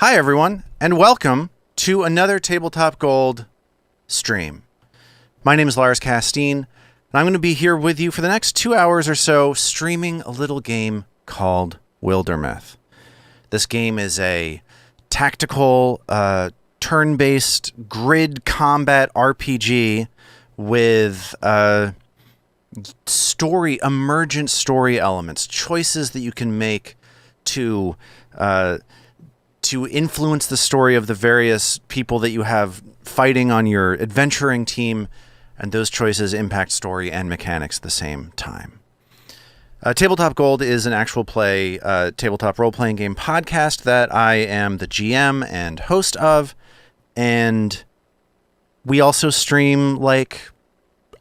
Hi, everyone, and welcome to another Tabletop Gold stream. My name is Lars Castine, and I'm going to be here with you for the next 2 hours or so streaming a little game called Wildermyth. This game is a tactical, turn-based grid combat RPG with emergent story elements, choices that you can make to influence the story of the various people that you have fighting on your adventuring team, and those choices impact story and mechanics at the same time. Tabletop Gold is an actual play tabletop role-playing game podcast that I am the GM and host of, and we also stream like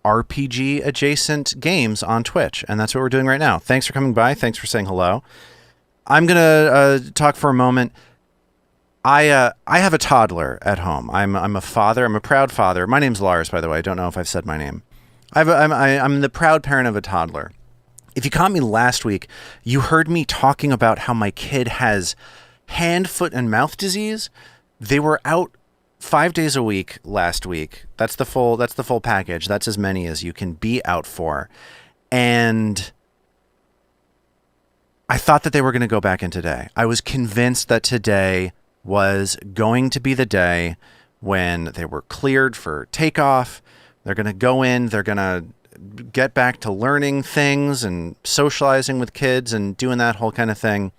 RPG adjacent games on Twitch, and that's what we're doing right now. Thanks for coming by. Thanks for saying hello. I'm going to talk for a moment. I have a toddler at home. I'm a father. I'm a proud father. My name's Lars, by the way. I don't know if I've said my name. I'm the proud parent of a toddler. If you caught me last week, you heard me talking about how my kid has hand, foot, and mouth disease. They were out 5 days a week last week. That's the full package. That's as many as you can be out for. And I thought that they were going to go back in today. I was convinced that today was going to be the day when they were cleared for takeoff. They're going to go in, they're going to get back to learning things and socializing with kids and doing that whole kind of thing.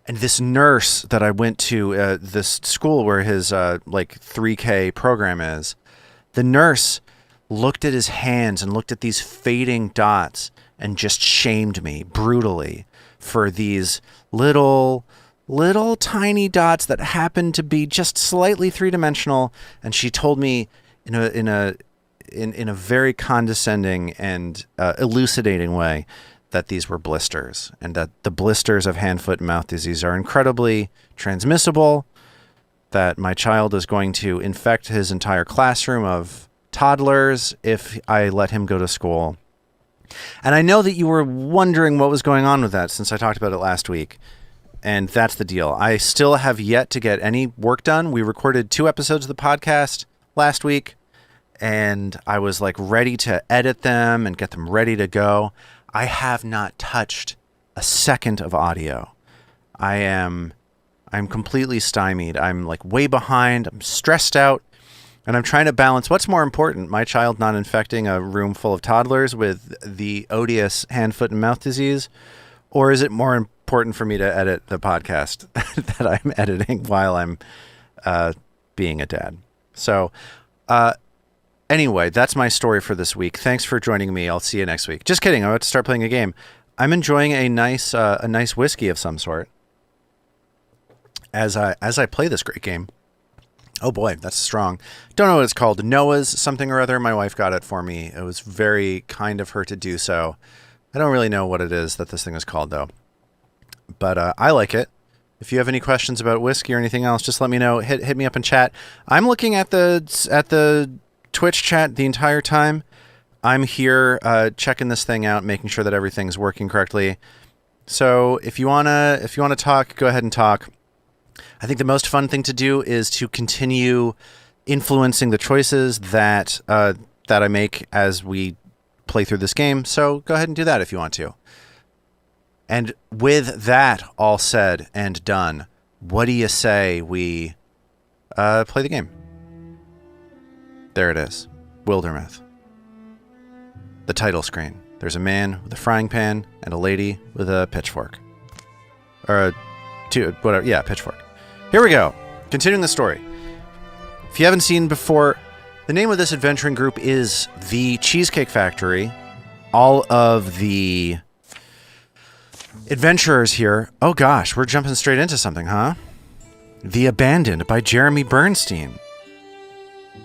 And this nurse that I went to, this school where his 3K program is, the nurse looked at his hands and looked at these fading dots and just shamed me brutally for these little tiny dots that happen to be just slightly three-dimensional, and she told me in a very condescending and elucidating way that these were blisters, and that the blisters of hand, foot, and mouth disease are incredibly transmissible, that my child is going to infect his entire classroom of toddlers if I let him go to school. And I know that you were wondering what was going on with that since I talked about it last week. And that's the deal. I still have yet to get any work done. We recorded 2 episodes of the podcast last week, and I was ready to edit them and get them ready to go. I have not touched a second of audio. I'm completely stymied. I'm way behind. I'm stressed out, and I'm trying to balance what's more important, my child not infecting a room full of toddlers with the odious hand, foot, and mouth disease, or is it more important for me to edit the podcast that I'm editing while I'm being a dad? So anyway, that's my story for this week. Thanks for joining me. I'll see you next week. Just kidding. I'm about to start playing a game. I'm enjoying a nice whiskey of some sort as I play this great game. Oh boy, that's strong. Don't know what it's called. Noah's something or other. My wife got it for me. It was very kind of her to do so. I don't really know what it is that this thing is called, though. But I like it. If you have any questions about whiskey or anything else, just let me know. Hit me up in chat. I'm looking at the Twitch chat the entire time. I'm here checking this thing out, making sure that everything's working correctly. So if you wanna talk, go ahead and talk. I think the most fun thing to do is to continue influencing the choices that I make as we play through this game. So go ahead and do that if you want to. And with that all said and done, what do you say we play the game? There it is. Wildermyth. The title screen. There's a man with a frying pan and a lady with a pitchfork. Or pitchfork. Here we go. Continuing the story. If you haven't seen before, the name of this adventuring group is the Cheesecake Factory. All of the adventurers here. Oh gosh, we're jumping straight into something, huh? The Abandoned by Jeremy Bernstein.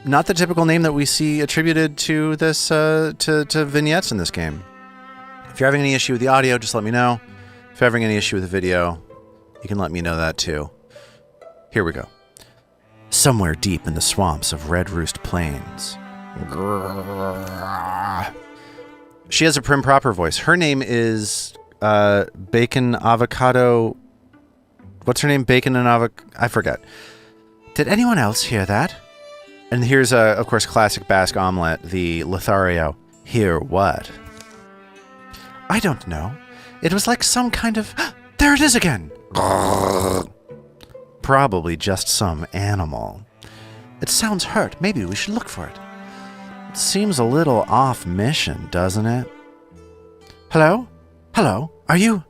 Not the typical name that we see attributed to this to vignettes in this game. If you're having any issue with the audio, just let me know. If you're having any issue with the video, you can let me know that too. Here we go. Somewhere deep in the swamps of Red Roost Plains. She has a prim proper voice. Her name is Bacon Avocado What's her name? Bacon and avocado. I forget. Did anyone else hear that? And here's, of course, classic Basque omelet, the Lothario. Hear what? I don't know. It was like some kind of... There it is again! Probably just some animal. It sounds hurt. Maybe we should look for it. It seems a little off mission, doesn't it? Hello? Hello? Are you...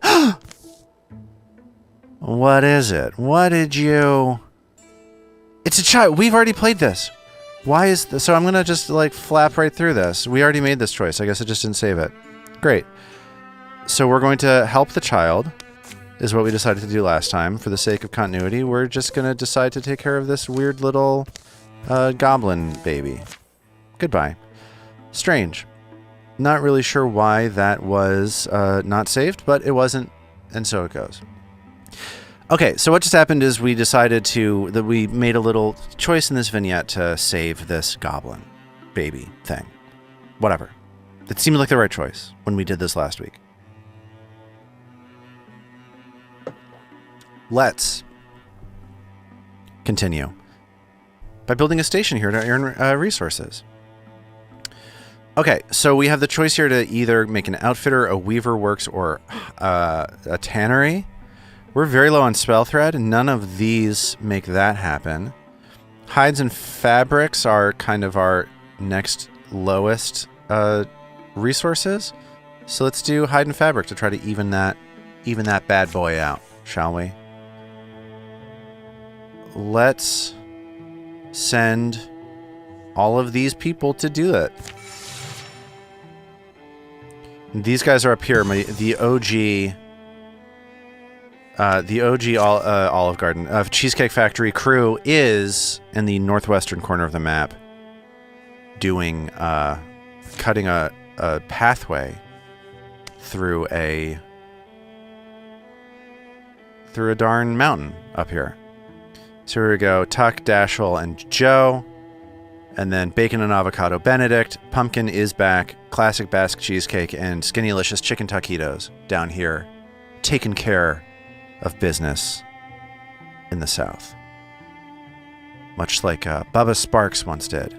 What is it? What did you... It's a child. We've already played this. Why is this? So I'm going to just like flap right through this. We already made this choice. I guess it just didn't save it. Great. So we're going to help the child, is what we decided to do last time. For the sake of continuity, we're just going to decide to take care of this weird little goblin baby. Goodbye. Strange. Not really sure why that was not saved, but it wasn't, and so it goes. Okay, so what just happened is we decided that we made a little choice in this vignette to save this goblin baby thing. Whatever. It seemed like the right choice when we did this last week. Let's continue by building a station here to earn resources. Okay, so we have the choice here to either make an outfitter, a weaver works, or a tannery. We're very low on spell thread, and none of these make that happen. Hides and fabrics are kind of our next lowest resources. So let's do hide and fabric to try to even that bad boy out, shall we? Let's send all of these people to do it. These guys are up here. The OG Olive Garden of Cheesecake Factory crew is in the northwestern corner of the map, doing cutting a pathway through a darn mountain up here. So here we go. Tuck, Dashel, and Joe. And then Bacon and Avocado Benedict. Pumpkin is back. Classic Basque Cheesecake and Skinnylicious Chicken Taquitos down here. Taking care of business in the south. Much like Bubba Sparks once did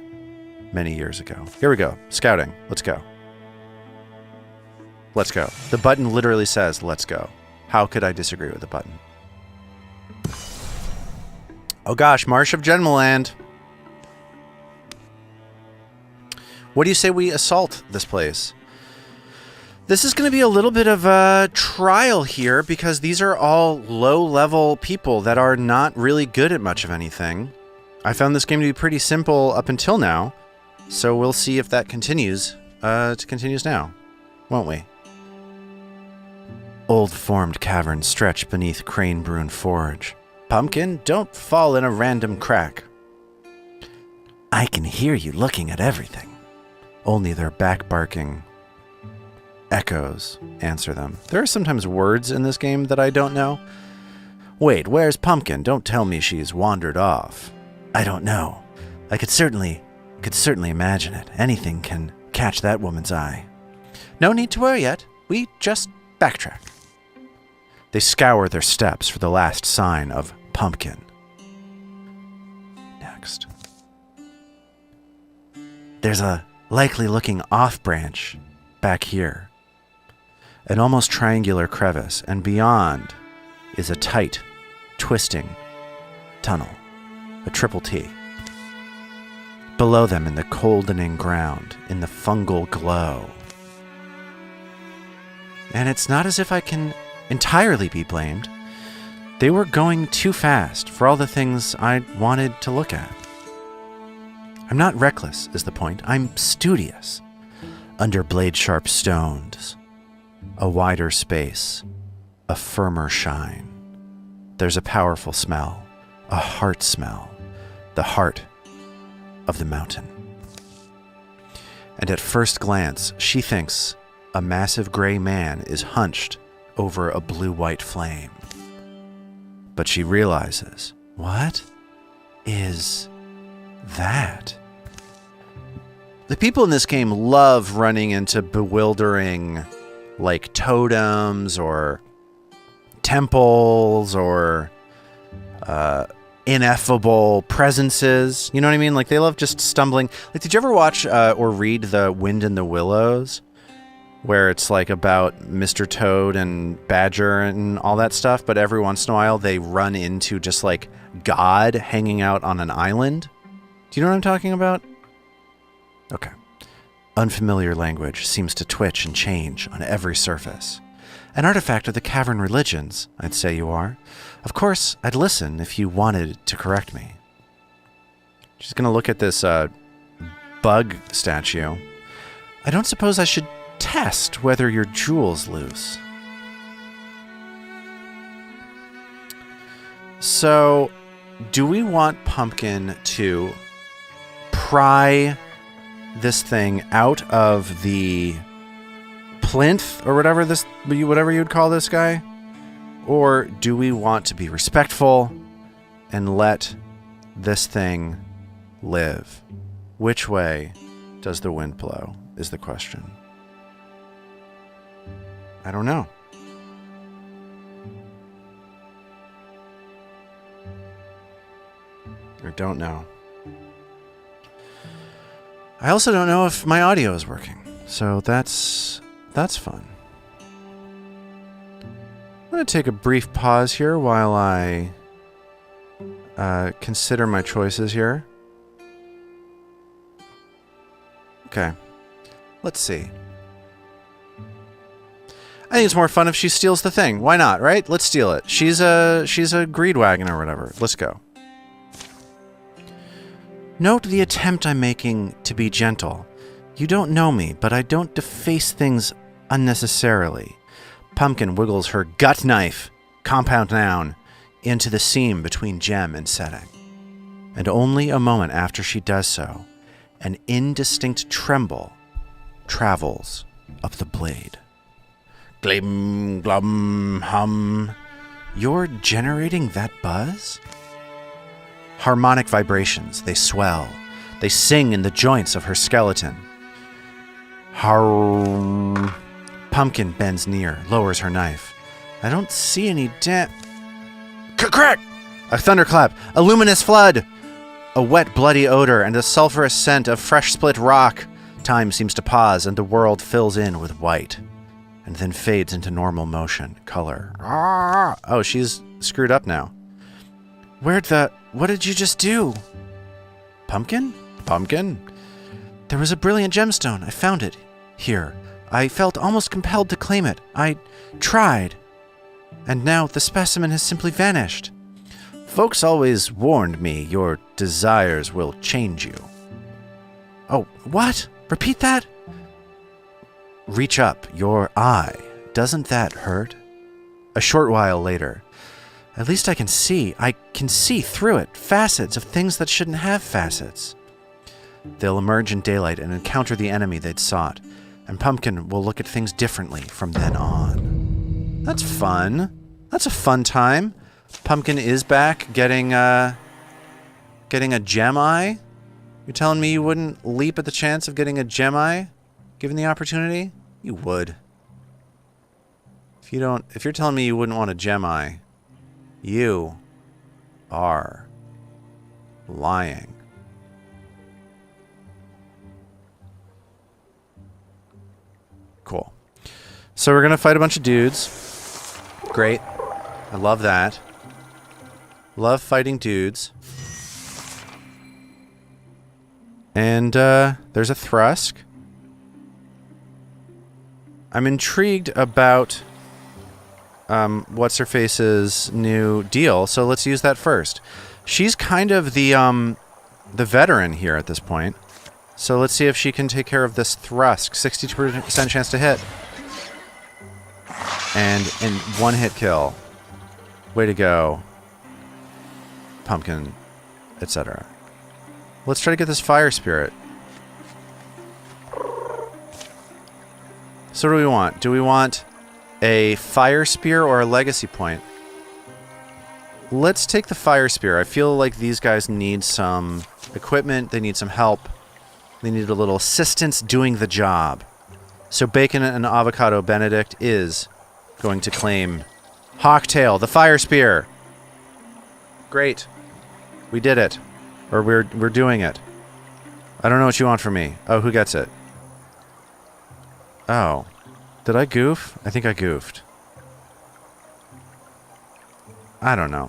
many years ago. Here we go. Scouting. Let's go. Let's go. The button literally says, let's go. How could I disagree with the button? Oh gosh, Marsh of Genmaland. What do you say we assault this place? This is going to be a little bit of a trial here because these are all low-level people that are not really good at much of anything. I found this game to be pretty simple up until now, so we'll see if that continues. It continues now, won't we? Old-formed caverns stretch beneath Cranebrune Forge. Pumpkin, don't fall in a random crack. I can hear you looking at everything. Only their back-barking echoes answer them. There are sometimes words in this game that I don't know. Wait, where's Pumpkin? Don't tell me she's wandered off. I don't know. I could certainly imagine it. Anything can catch that woman's eye. No need to worry yet. We just backtrack. They scour their steps for the last sign of Pumpkin. Next. There's a likely-looking off-branch back here. An almost triangular crevice, and beyond is a tight, twisting tunnel, a triple T. Below them in the coldening ground, in the fungal glow. And it's not as if I can entirely be blamed. They were going too fast for all the things I wanted to look at. I'm not reckless, is the point. I'm studious. Under blade-sharp stones, a wider space, a firmer shine. There's a powerful smell, a heart smell, the heart of the mountain. And at first glance, she thinks a massive gray man is hunched over a blue-white flame. But she realizes, what is that? The people in this game love running into bewildering, like, totems or temples or ineffable presences. You know what I mean? Like, they love just stumbling. Like, did you ever watch or read The Wind in the Willows? Where it's like about Mr. Toad and Badger and all that stuff, but every once in a while they run into just like God hanging out on an island. Do you know what I'm talking about? Okay. Unfamiliar language seems to twitch and change on every surface. An artifact of the cavern religions, I'd say you are. Of course, I'd listen if you wanted to correct me. She's gonna look at this bug statue. I don't suppose I should test whether your jewel's loose. So, do we want Pumpkin to pry this thing out of the plinth or whatever you'd call this guy? Or do we want to be respectful and let this thing live? Which way does the wind blow is the question. I don't know. I don't know. I also don't know if my audio is working, so that's fun. I'm going to take a brief pause here while I consider my choices here. Okay. Let's see. I think it's more fun if she steals the thing. Why not, right? Let's steal it. She's a greed wagon or whatever. Let's go. Note the attempt I'm making to be gentle. You don't know me, but I don't deface things unnecessarily. Pumpkin wiggles her gut knife, compound noun, into the seam between gem and setting. And only a moment after she does so, an indistinct tremble travels up the blade. Glim, glum, hum. You're generating that buzz? Harmonic vibrations, they swell. They sing in the joints of her skeleton. Har. Pumpkin bends near, lowers her knife. I don't see any Crack! A thunderclap, a luminous flood! A wet, bloody odor and a sulphurous scent of fresh split rock. Time seems to pause and the world fills in with white. And then fades into normal motion, color. Oh, she's screwed up now. What did you just do? Pumpkin? Pumpkin? There was a brilliant gemstone. I found it. Here. I felt almost compelled to claim it. I tried. And now the specimen has simply vanished. Folks always warned me your desires will change you. Oh, what? Repeat that? Reach up, your eye. Doesn't that hurt? A short while later. At least I can see. I can see through it. Facets of things that shouldn't have facets. They'll emerge in daylight and encounter the enemy they'd sought. And Pumpkin will look at things differently from then on. That's fun. That's a fun time. Pumpkin is back getting a gem eye. You're telling me you wouldn't leap at the chance of getting a gem eye, given the opportunity? You would. If you're telling me you wouldn't want a gem eye, you are lying. Cool. So we're gonna fight a bunch of dudes. Great. I love that. Love fighting dudes. And there's a Thrusk. I'm intrigued about what's-her-face's new deal, so let's use that first. She's kind of the veteran here at this point. So let's see if she can take care of this Thrusk. 62% chance to hit. And in one hit kill. Way to go. Pumpkin, etc. Let's try to get this Fire Spirit. So what do we want? Do we want a Fire Spear or a Legacy Point? Let's take the Fire Spear. I feel like these guys need some equipment. They need some help. They need a little assistance doing the job. So Bacon and Avocado Benedict is going to claim Hawktail, the Fire Spear. Great. We did it. Or we're doing it. I don't know what you want from me. Oh, who gets it? Oh. Did I goof? I think I goofed. I don't know.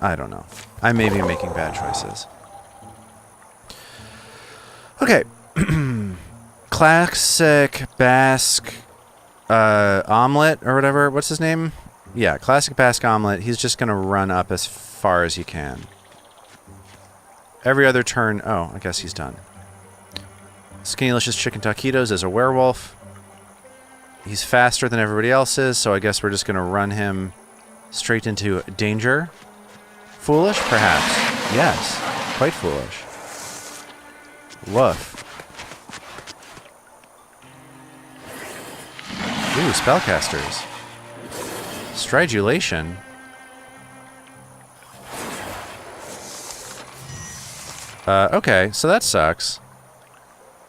I don't know. I may be making bad choices. Okay. Classic Basque omelet or whatever. What's his name? Yeah, classic Basque omelet. He's just going to run up as far as he can. Every other turn... Oh, I guess he's done. Skinnylicious Chicken Taquitos is a werewolf. He's faster than everybody else is, so I guess we're just going to run him straight into danger. Foolish, perhaps. Yes, quite foolish. Woof. Ooh, spellcasters. Stridulation. Okay, so that sucks.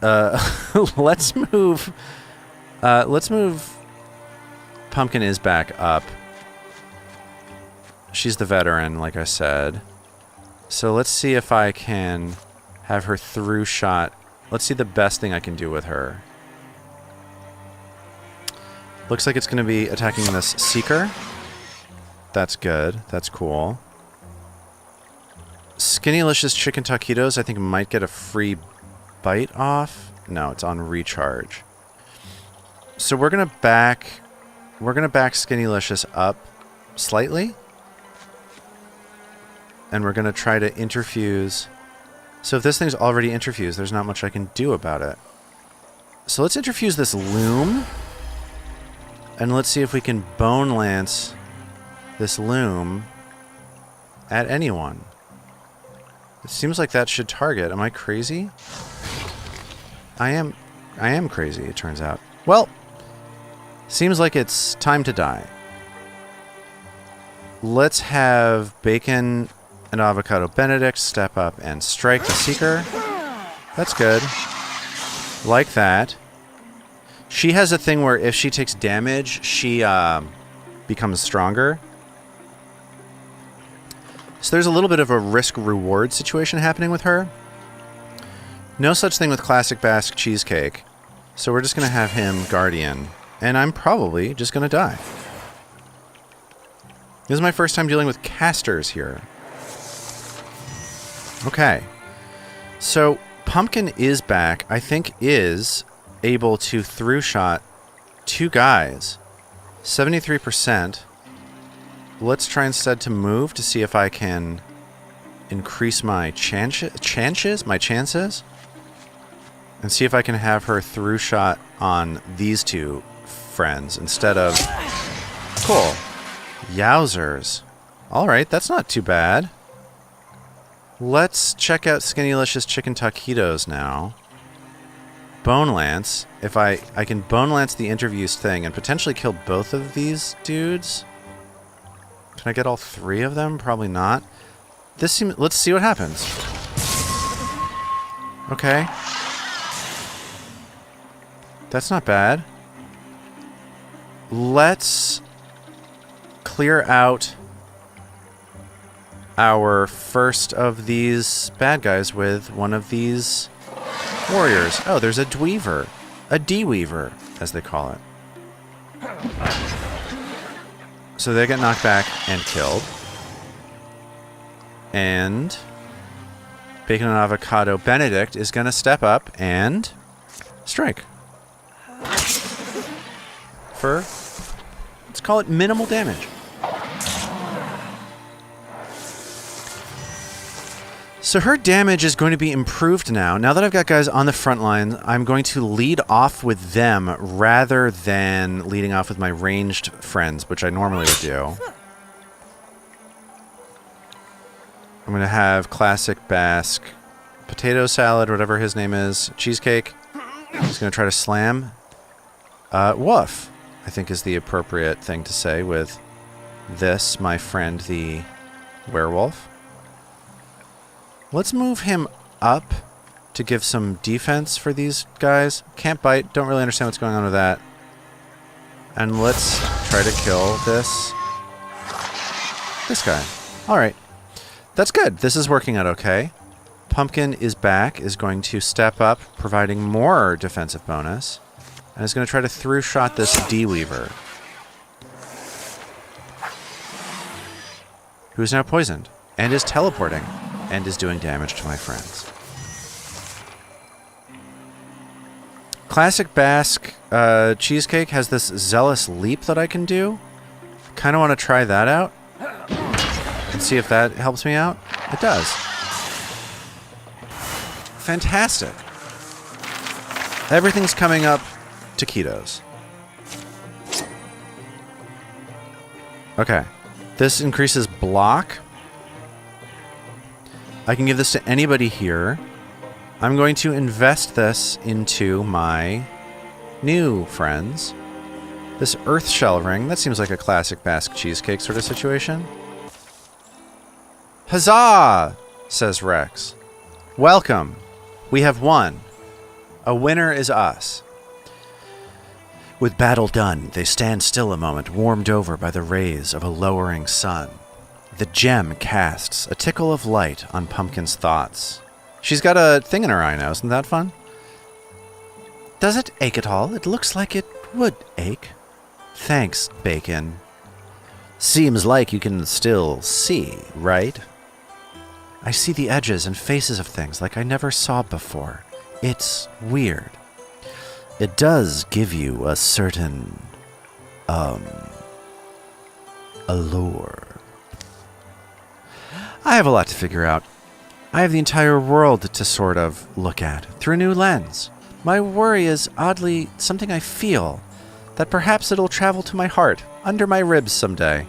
Let's move Pumpkin is back up. She's the veteran, like I said. So let's see if I can have her through shot. Let's see the best thing I can do with her. Looks like it's going to be attacking this Seeker. That's good. That's cool. Skinnylicious Chicken Taquitos, I think, might get a free bite off. No, it's on recharge. So we're gonna back Skinnylicious up slightly. And we're gonna try to interfuse. So if this thing's already interfused, there's not much I can do about it. So let's interfuse this loom. And let's see if we can bone lance this loom at anyone. It seems like that should target. Am I crazy? I am crazy, it turns out. Well, seems like it's time to die. Let's have Bacon and Avocado Benedict step up and strike the Seeker. That's good. Like that. She has a thing where if she takes damage, she becomes stronger. So there's a little bit of a risk-reward situation happening with her. No such thing with Classic Basque Cheesecake. So we're just going to have him Guardian. And I'm probably just going to die. This is my first time dealing with casters here. Okay. So Pumpkin is back. I think is able to through shot 2 guys. 73%. Let's try instead to move to see if I can increase my chances, and see if I can have her through shot on these 2 friends instead of... Cool. Yowzers. Alright, that's not too bad. Let's check out Skinnylicious Chicken Taquitos now. Bone Lance. If I can Bone Lance the interviews thing and potentially kill both of these dudes. Can I get all 3 of them? Probably not. Let's see what happens. Okay. That's not bad. Let's clear out our first of these bad guys with one of these warriors. Oh, there's a Dweaver. A D-Weaver, as they call it. So they get knocked back and killed. And Bacon and Avocado Benedict is going to step up and strike. For, let's call it minimal damage. So her damage is going to be improved now. Now that I've got guys on the front line, I'm going to lead off with them rather than leading off with my ranged friends, which I normally would do. I'm going to have Classic Basque Potato Salad, whatever his name is, Cheesecake. He's going to try to slam. Woof, I think is the appropriate thing to say with this, my friend, the werewolf. Let's move him up to give some defense for these guys. Can't bite. Don't really understand what's going on with that. And let's try to kill this guy. All right. That's good. This is working out okay. Pumpkin is back, is going to step up, providing more defensive bonus, and is going to try to through-shot this D-Weaver, who is now poisoned, and is teleporting, and is doing damage to my friends. Classic Basque Cheesecake has this Zealous Leap that I can do. Kind of want to try that out and see if that helps me out. It does. Fantastic. Everything's coming up to Taquitos. Okay. This increases block. I can give this to anybody here. I'm going to invest this into my new friends. This Earth Shell Ring, that seems like a classic Basque cheesecake sort of situation. Huzzah! Says Rex. Welcome. We have won. A winner is us. With battle done, they stand still a moment, warmed over by the rays of a lowering sun. The gem casts a tickle of light on Pumpkin's thoughts. She's got a thing in her eye now, isn't that fun? Does it ache at all? It looks like it would ache. Thanks, Bacon. Seems like you can still see, right? I see the edges and faces of things like I never saw before. It's weird. It does give you a certain, allure. I have a lot to figure out. I have the entire world to sort of look at through a new lens. My worry is oddly something I feel, that perhaps it'll travel to my heart, under my ribs someday.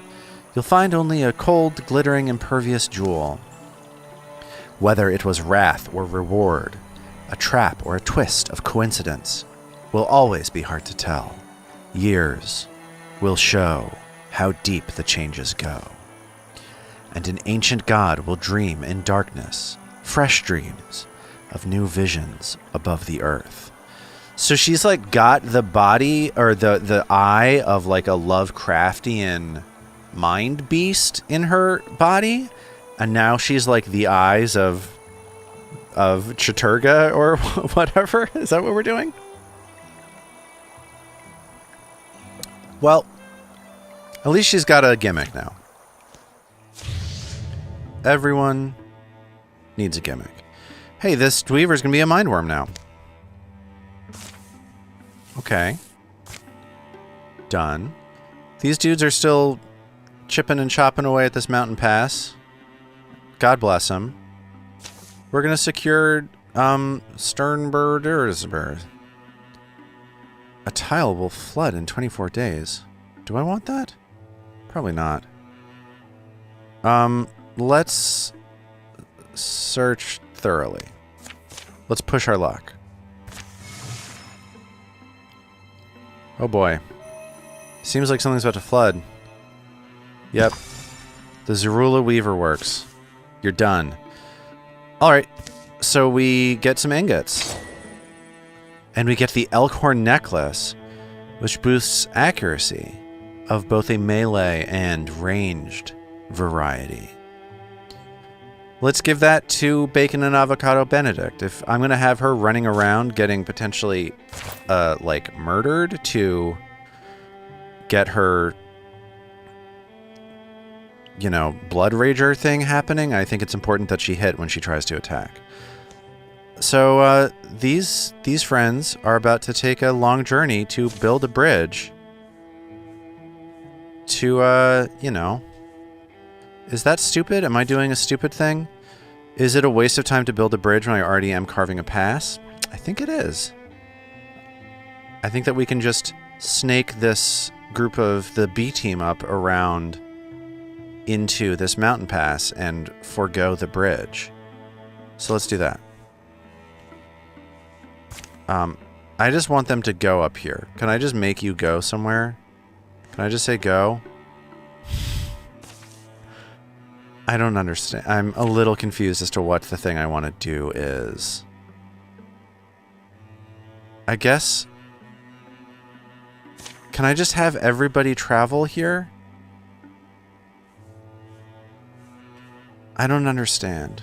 You'll find only a cold, glittering, impervious jewel. Whether it was wrath or reward, a trap or a twist of coincidence, will always be hard to tell. Years will show how deep the changes go. And an ancient god will dream in darkness, fresh dreams of new visions above the earth. So she's like got the body or the eye of like a Lovecraftian mind beast in her body, and now she's like the eyes of Chaturga or whatever. Is that what we're doing? Well, at least she's got a gimmick now. Everyone needs a gimmick. Hey, this Dweaver's gonna be a mindworm now. Okay. Done. These dudes are still chipping and chopping away at this mountain pass. God bless them. We're gonna secure Sternberdersberg. A tile will flood in 24 days. Do I want that? Probably not. Let's search thoroughly. Let's push our luck. Oh boy. Seems like something's about to flood. Yep. The Zorula Weaver works. You're done. Alright. So we get some ingots. And we get the Elkhorn necklace, which boosts accuracy of both a melee and ranged variety. Let's give that to Bacon and Avocado Benedict. If I'm going to have her running around getting potentially, like, murdered to get her, you know, Blood Rager thing happening, I think it's important that she hit when she tries to attack. So, these friends are about to take a long journey to build a bridge to, you know... Is that stupid? Am I doing a stupid thing? Is it a waste of time to build a bridge when I already am carving a pass? I think it is. I think that we can just snake this group of the B team up around into this mountain pass and forego the bridge. So let's do that. I just want them to go up here. Can I just make you go somewhere? Can I just say go? I don't understand. I'm a little confused as to what the thing I want to do is. I guess... Can I just have everybody travel here? I don't understand.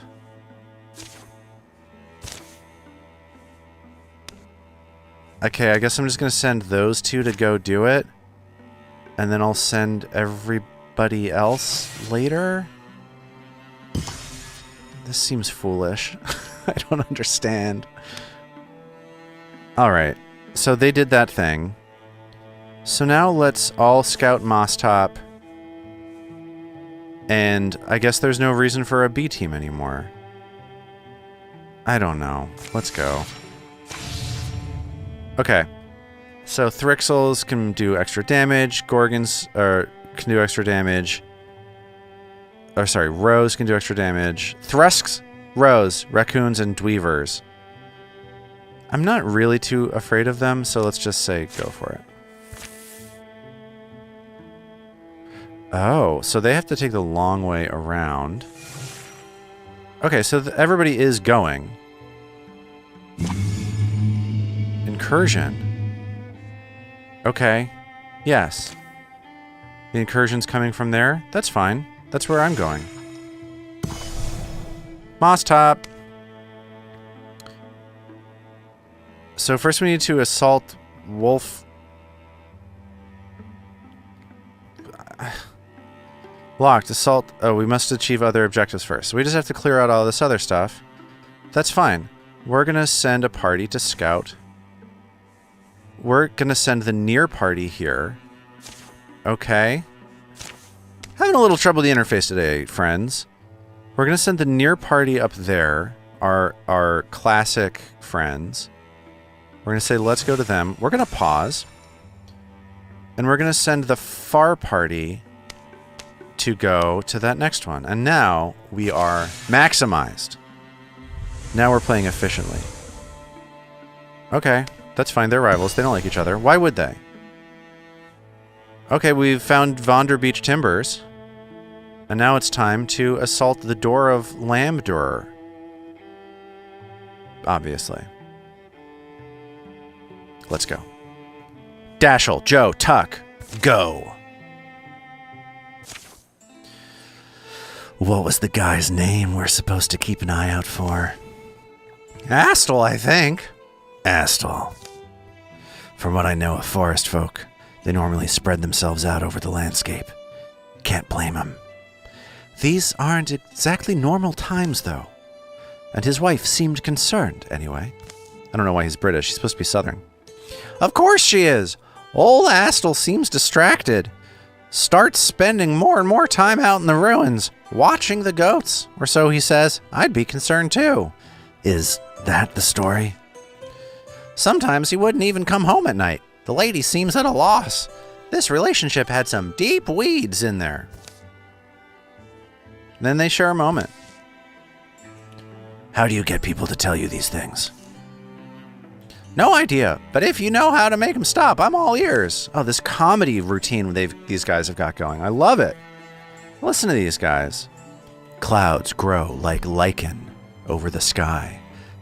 Okay, I guess I'm just going to send those two to go do it. And then I'll send everybody else later. This seems foolish. I don't understand. Alright, so they did that thing. So now let's all scout Moss Top. And I guess there's no reason for a B team anymore. I don't know. Let's go. Okay. So Thrixels can do extra damage. Gorgons can do extra damage. Or sorry, Roes can do extra damage. Thrusks, Roes, Raccoons, and Dweevers. I'm not really too afraid of them, so let's just say go for it. Oh, so they have to take the long way around. Okay, so everybody is going. Incursion. Okay. Yes. The incursion's coming from there? That's fine. That's where I'm going. Moss Top. So first we need to assault Wolf. Locked. Assault. Oh, we must achieve other objectives first. So we just have to clear out all this other stuff. That's fine. We're going to send a party to scout. We're going to send the near party here. Okay. Having a little trouble with the interface today, friends. We're going to send the near party up there. Our classic friends. We're going to say, let's go to them. We're going to pause. And we're going to send the far party to go to that next one. And now we are maximized. Now we're playing efficiently. Okay, that's fine. They're rivals. They don't like each other. Why would they? Okay, we've found Vonderbeach Timbers. And now it's time to assault the door of Lambdur. Obviously. Let's go. Dashel, Joe, Tuck, go. What was the guy's name we're supposed to keep an eye out for? Astle, I think. Astle. From what I know of forest folk, they normally spread themselves out over the landscape. Can't blame them. These aren't exactly normal times, though. And his wife seemed concerned, anyway. I don't know why he's British. He's supposed to be Southern. Of course she is! Old Astle seems distracted. Starts spending more and more time out in the ruins, watching the goats, or so he says. I'd be concerned, too. Is that the story? Sometimes he wouldn't even come home at night. The lady seems at a loss. This relationship had some deep weeds in there. Then they share a moment. How do you get people to tell you these things? No idea, but if you know how to make them stop, I'm all ears. Oh, this comedy routine these guys have got going. I love it. Listen to these guys. Clouds grow like lichen over the sky.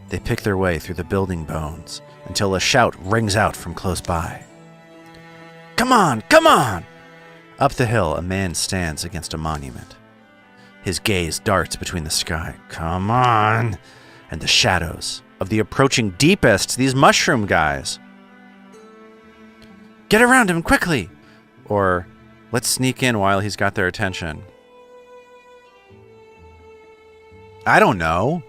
They pick their way through the building bones until a shout rings out from close by. Come on, come on! Up the hill, a man stands against a monument. His gaze darts between the sky. Come on! And the shadows of the approaching deepists, these mushroom guys. Get around him quickly! Or, let's sneak in while he's got their attention. I don't know.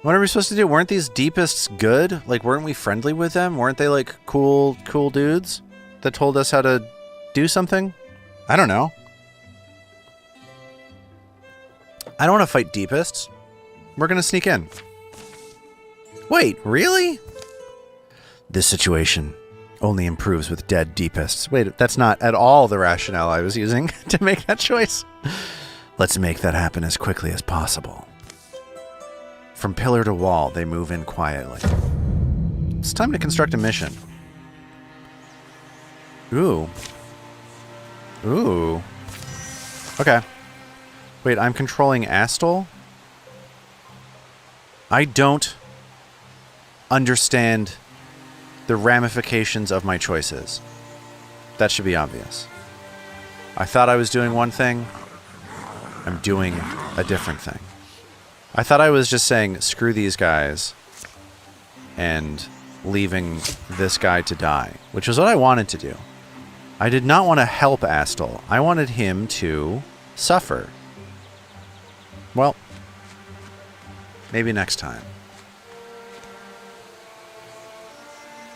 What are we supposed to do? Weren't these deepists good? Like, weren't we friendly with them? Weren't they, like, cool dudes that told us how to do something? I don't know. I don't want to fight deepists. We're going to sneak in. Wait, really? This situation only improves with dead deepists. Wait, that's not at all the rationale I was using to make that choice. Let's make that happen as quickly as possible. From pillar to wall, they move in quietly. It's time to construct a mission. Ooh. Ooh. Okay. Wait, I'm controlling Astle? I don't understand the ramifications of my choices. That should be obvious. I thought I was doing one thing. I'm doing a different thing. I thought I was just saying, screw these guys, and leaving this guy to die, which is what I wanted to do. I did not want to help Astel. I wanted him to suffer. Well, maybe next time.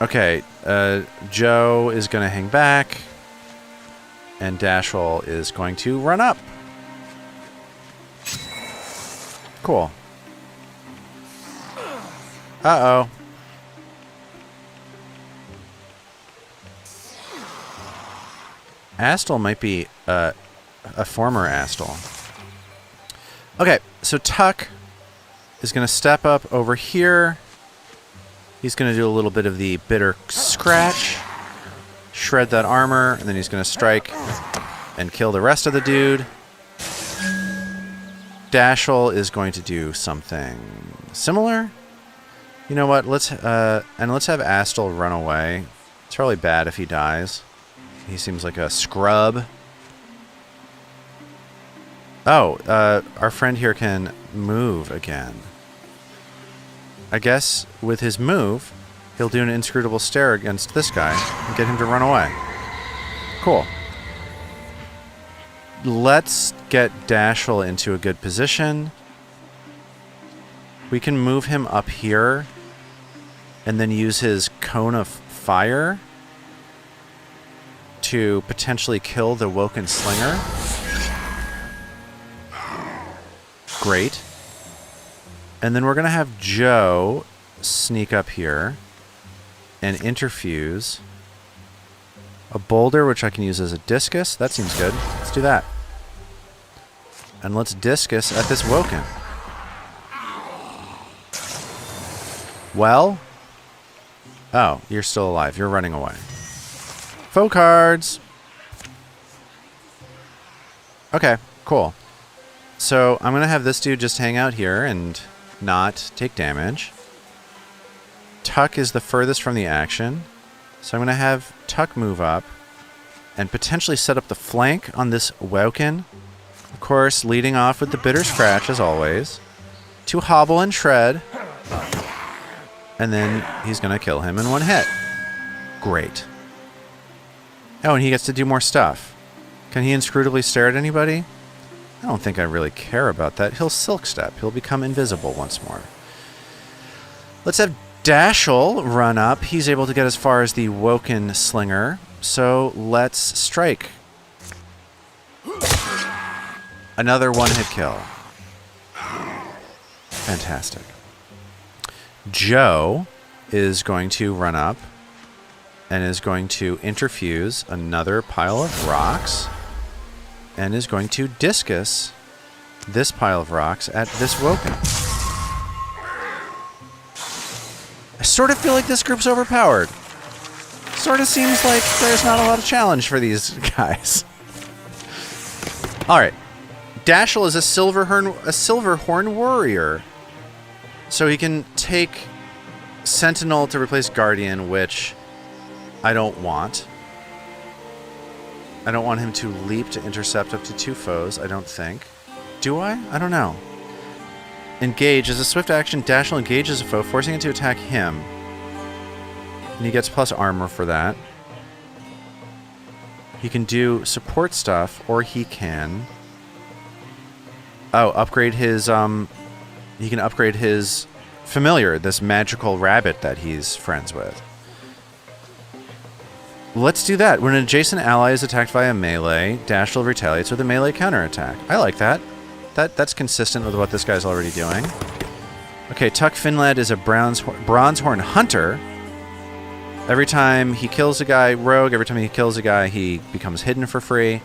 Okay, Joe is going to hang back, and Dashel is going to run up. Cool. Uh-oh. Astel might be a former Astel. Okay, so Tuck is going to step up over here. He's going to do a little bit of the bitter scratch, shred that armor, and then he's going to strike and kill the rest of the dude. Dashel is going to do something similar. You know what? Let's have Astel run away. It's probably bad if he dies. He seems like a scrub. Oh, our friend here can move again. I guess with his move, he'll do an inscrutable stare against this guy and get him to run away. Cool. Let's get Dashel into a good position. We can move him up here and then use his cone of fire to potentially kill the Woken Slinger. Great. And then we're going to have Joe sneak up here and interfuse a boulder, which I can use as a discus. That seems good. Let's do that. And let's discus at this Woken. Well? Oh, you're still alive. You're running away. Faux cards. Okay, cool. So I'm going to have this dude just hang out here and not take damage. Tuck is the furthest from the action. So I'm going to have Tuck move up and potentially set up the flank on this Woken. Of course, leading off with the bitter scratch as always. To hobble and shred. And then he's going to kill him in one hit. Great. Oh, and he gets to do more stuff. Can he inscrutably stare at anybody? I don't think I really care about that. He'll Silk Step. He'll become invisible once more. Let's have Dashel run up. He's able to get as far as the Woken Slinger. So let's strike. Another one-hit kill. Fantastic. Joe is going to run up and is going to interfuse another pile of rocks and is going to discus this pile of rocks at this Woken. I sort of feel like this group's overpowered. Sort of seems like there's not a lot of challenge for these guys. Alright. Dashel is a Silverhorn warrior. So he can take Sentinel to replace Guardian, which I don't want. I don't want him to leap to intercept up to 2 foes, I don't think. Do I? I don't know. Engage. As a swift action, Dashel engages a foe, forcing it to attack him. And he gets plus armor for that. He can do support stuff, or he can... Oh, upgrade his... He can upgrade his familiar, this magical rabbit that he's friends with. Let's do that. When an adjacent ally is attacked by a melee, Dashel retaliates with a melee counterattack. I like that. That's consistent with what this guy's already doing. Okay, Tuck Finlad is a Bronzehorn Hunter. Every time he kills a guy, rogue, every time he kills a guy, he becomes hidden for free.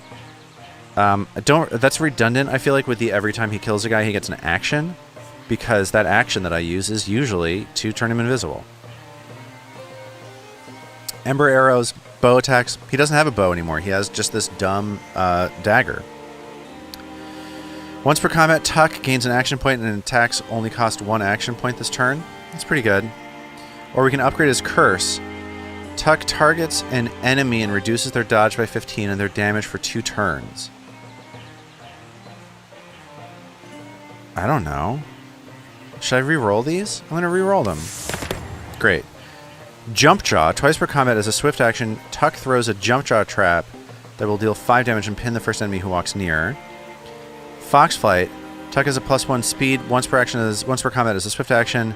That's redundant, I feel like, with the every time he kills a guy, he gets an action. Because that action that I use is usually to turn him invisible. Ember arrows, bow attacks. He doesn't have a bow anymore. He has just this dumb dagger. Once per combat, Tuck gains an action point and attacks only cost 1 action point this turn. That's pretty good. Or we can upgrade his curse. Tuck targets an enemy and reduces their dodge by 15 and their damage for 2 turns. I don't know. Should I re-roll these? I'm going to re-roll them. Great. Jump Jaw. Twice per combat as a swift action, Tuck throws a Jump Jaw trap that will deal 5 damage and pin the first enemy who walks near. Fox Flight. Tuck has a +1 speed. Once per combat as a swift action.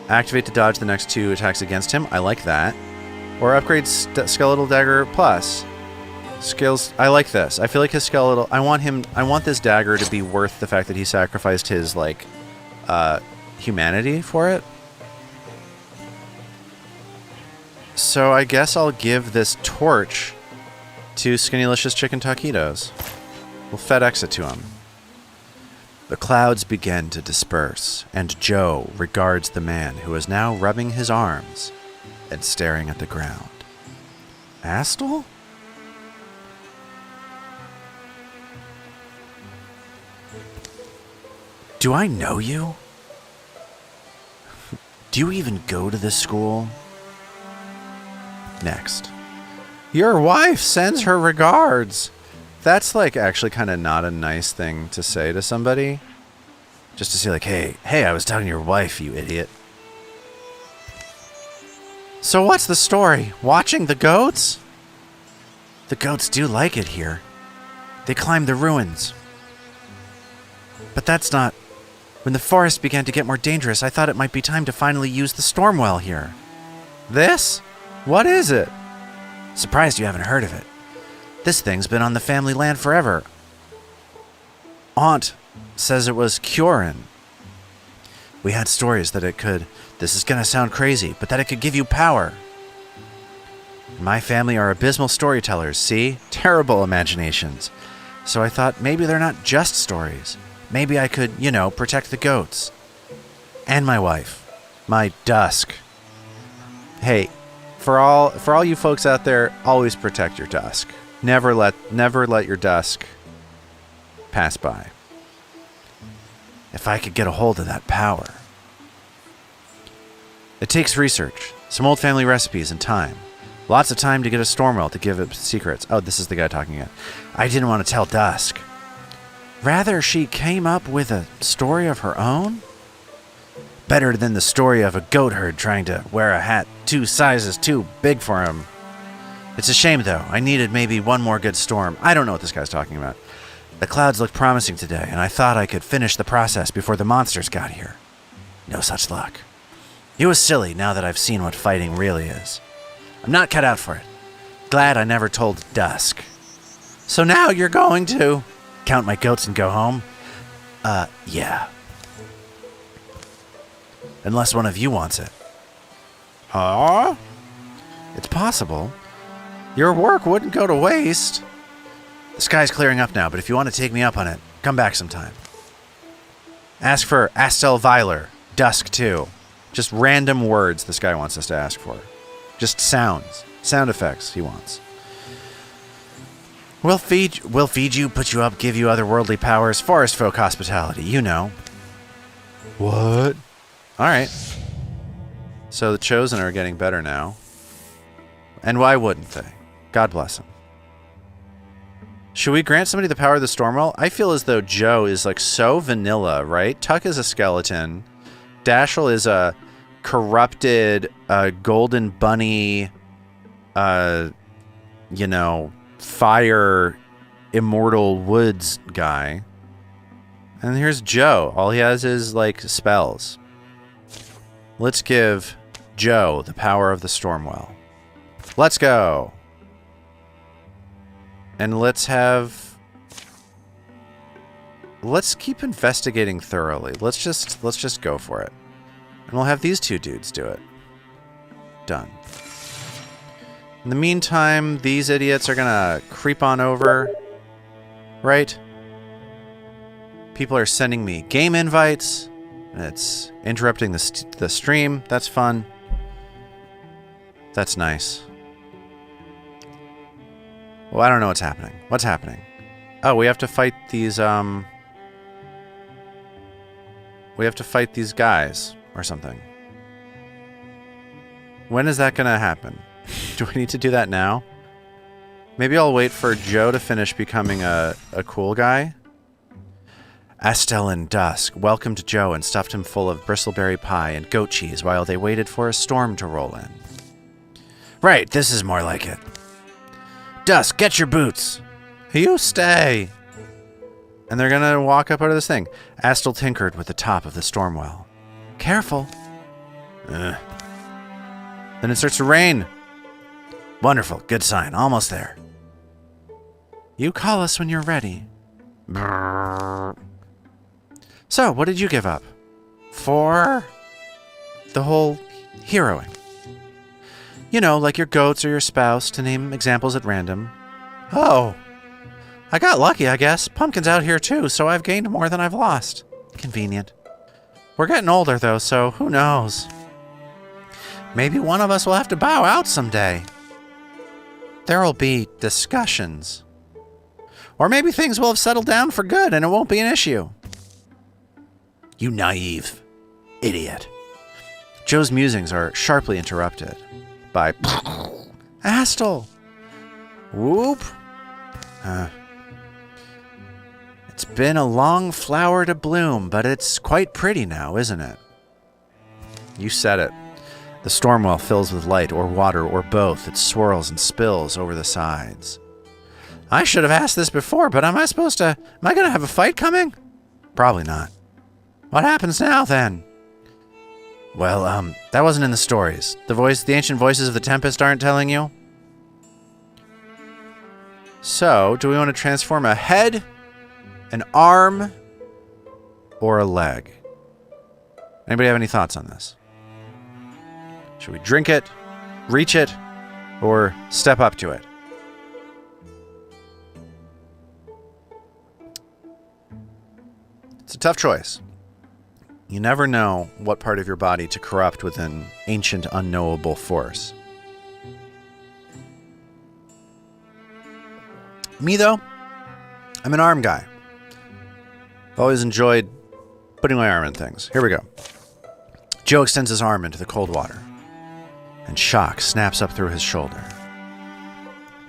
Activate to dodge the next 2 attacks against him. I like that. Or upgrade Skeletal Dagger plus. Skills. I like this. I feel like his skeletal. I want this dagger to be worth the fact that he sacrificed his like humanity for it. So I guess I'll give this torch to Skinnylicious Chicken Taquitos. We'll FedEx it to him. The clouds begin to disperse, and Joe regards the man who is now rubbing his arms and staring at the ground. Astle? Do I know you? Do you even go to this school? Next. Your wife sends her regards. That's like actually kind of not a nice thing to say to somebody. Just to say like, hey, I was talking to your wife, you idiot. So what's the story? Watching the goats? The goats do like it here. They climb the ruins. But that's not... When the forest began to get more dangerous, I thought it might be time to finally use the Stormwell here. This? What is it? Surprised you haven't heard of it. This thing's been on the family land forever. Aunt says it was Kioran. We had stories that it could... This is gonna sound crazy, but that it could give you power. My family are abysmal storytellers, see? Terrible imaginations. So I thought maybe they're not just stories. Maybe I could, you know, protect the goats. And my wife. My Dusk. Hey, for all you folks out there, always protect your Dusk. Never let your Dusk pass by. If I could get a hold of that power. It takes research, some old family recipes, and time. Lots of time to get a Stormwell to give it secrets. Oh, this is the guy talking again. I didn't want to tell Dusk. Rather, she came up with a story of her own? Better than the story of a goat herd trying to wear a hat 2 sizes too big for him. It's a shame, though. I needed maybe one more good storm. I don't know what this guy's talking about. The clouds looked promising today, and I thought I could finish the process before the monsters got here. No such luck. It was silly now that I've seen what fighting really is. I'm not cut out for it. Glad I never told Dusk. So now you're going to... Count my goats and go home? Yeah. Unless one of you wants it. Huh? It's possible. Your work wouldn't go to waste. The sky's clearing up now, but if you want to take me up on it, come back sometime. Ask for Astel Viler, Dusk too. Just random words this guy wants us to ask for. Just sounds. Sound effects he wants. We'll feed you, put you up, give you otherworldly powers, forest folk hospitality, you know. What? Alright. So the Chosen are getting better now. And why wouldn't they? God bless them. Should we grant somebody the power of the Stormwell? I feel as though Joe is like so vanilla, right? Tuck is a skeleton. Dashel is a corrupted golden bunny, you know, fire immortal woods guy. And here's Joe. All he has is like spells. Let's give Joe the power of the Stormwell. Let's go. And let's keep investigating thoroughly. Let's just go for it. And we'll have these 2 dudes do it. Done. In the meantime, these idiots are gonna creep on over. Right? People are sending me game invites. It's interrupting the stream. That's fun. That's nice. Well, I don't know what's happening. What's happening? Oh, we have to fight these, we have to fight these guys or something. When is that gonna happen? Do I need to do that now? Maybe I'll wait for Joe to finish becoming a cool guy. Astel and Dusk welcomed Joe and stuffed him full of bristleberry pie and goat cheese while they waited for a storm to roll in. Right, this is more like it. Dusk, get your boots. You stay. And they're going to walk up out of this thing. Astel tinkered with the top of the storm well. Careful. Then it starts to rain. Wonderful. Good sign. Almost there. You call us when you're ready. Brrr. So, what did you give up? For the whole heroing. You know, like your goats or your spouse, to name examples at random. Oh. I got lucky, I guess. Pumpkin's out here too, so I've gained more than I've lost. Convenient. We're getting older, though, so who knows? Maybe one of us will have to bow out someday. There'll be discussions. Or maybe things will have settled down for good and it won't be an issue. You naive idiot. Joe's musings are sharply interrupted by Astel. Whoop. It's been a long flower to bloom, but it's quite pretty now, isn't it? You said it. The stormwell fills with light or water or both. It swirls and spills over the sides. I should have asked this before, but am I going to have a fight coming? Probably not. What happens now, then? Well, that wasn't in the stories. The ancient voices of the Tempest aren't telling you? So, do we want to transform a head, an arm, or a leg? Anybody have any thoughts on this? Should we drink it, reach it, or step up to it? It's a tough choice. You never know what part of your body to corrupt with an ancient, unknowable force. Me, though, I'm an arm guy. I've always enjoyed putting my arm in things. Here we go. Joe extends his arm into the cold water, and shock snaps up through his shoulder.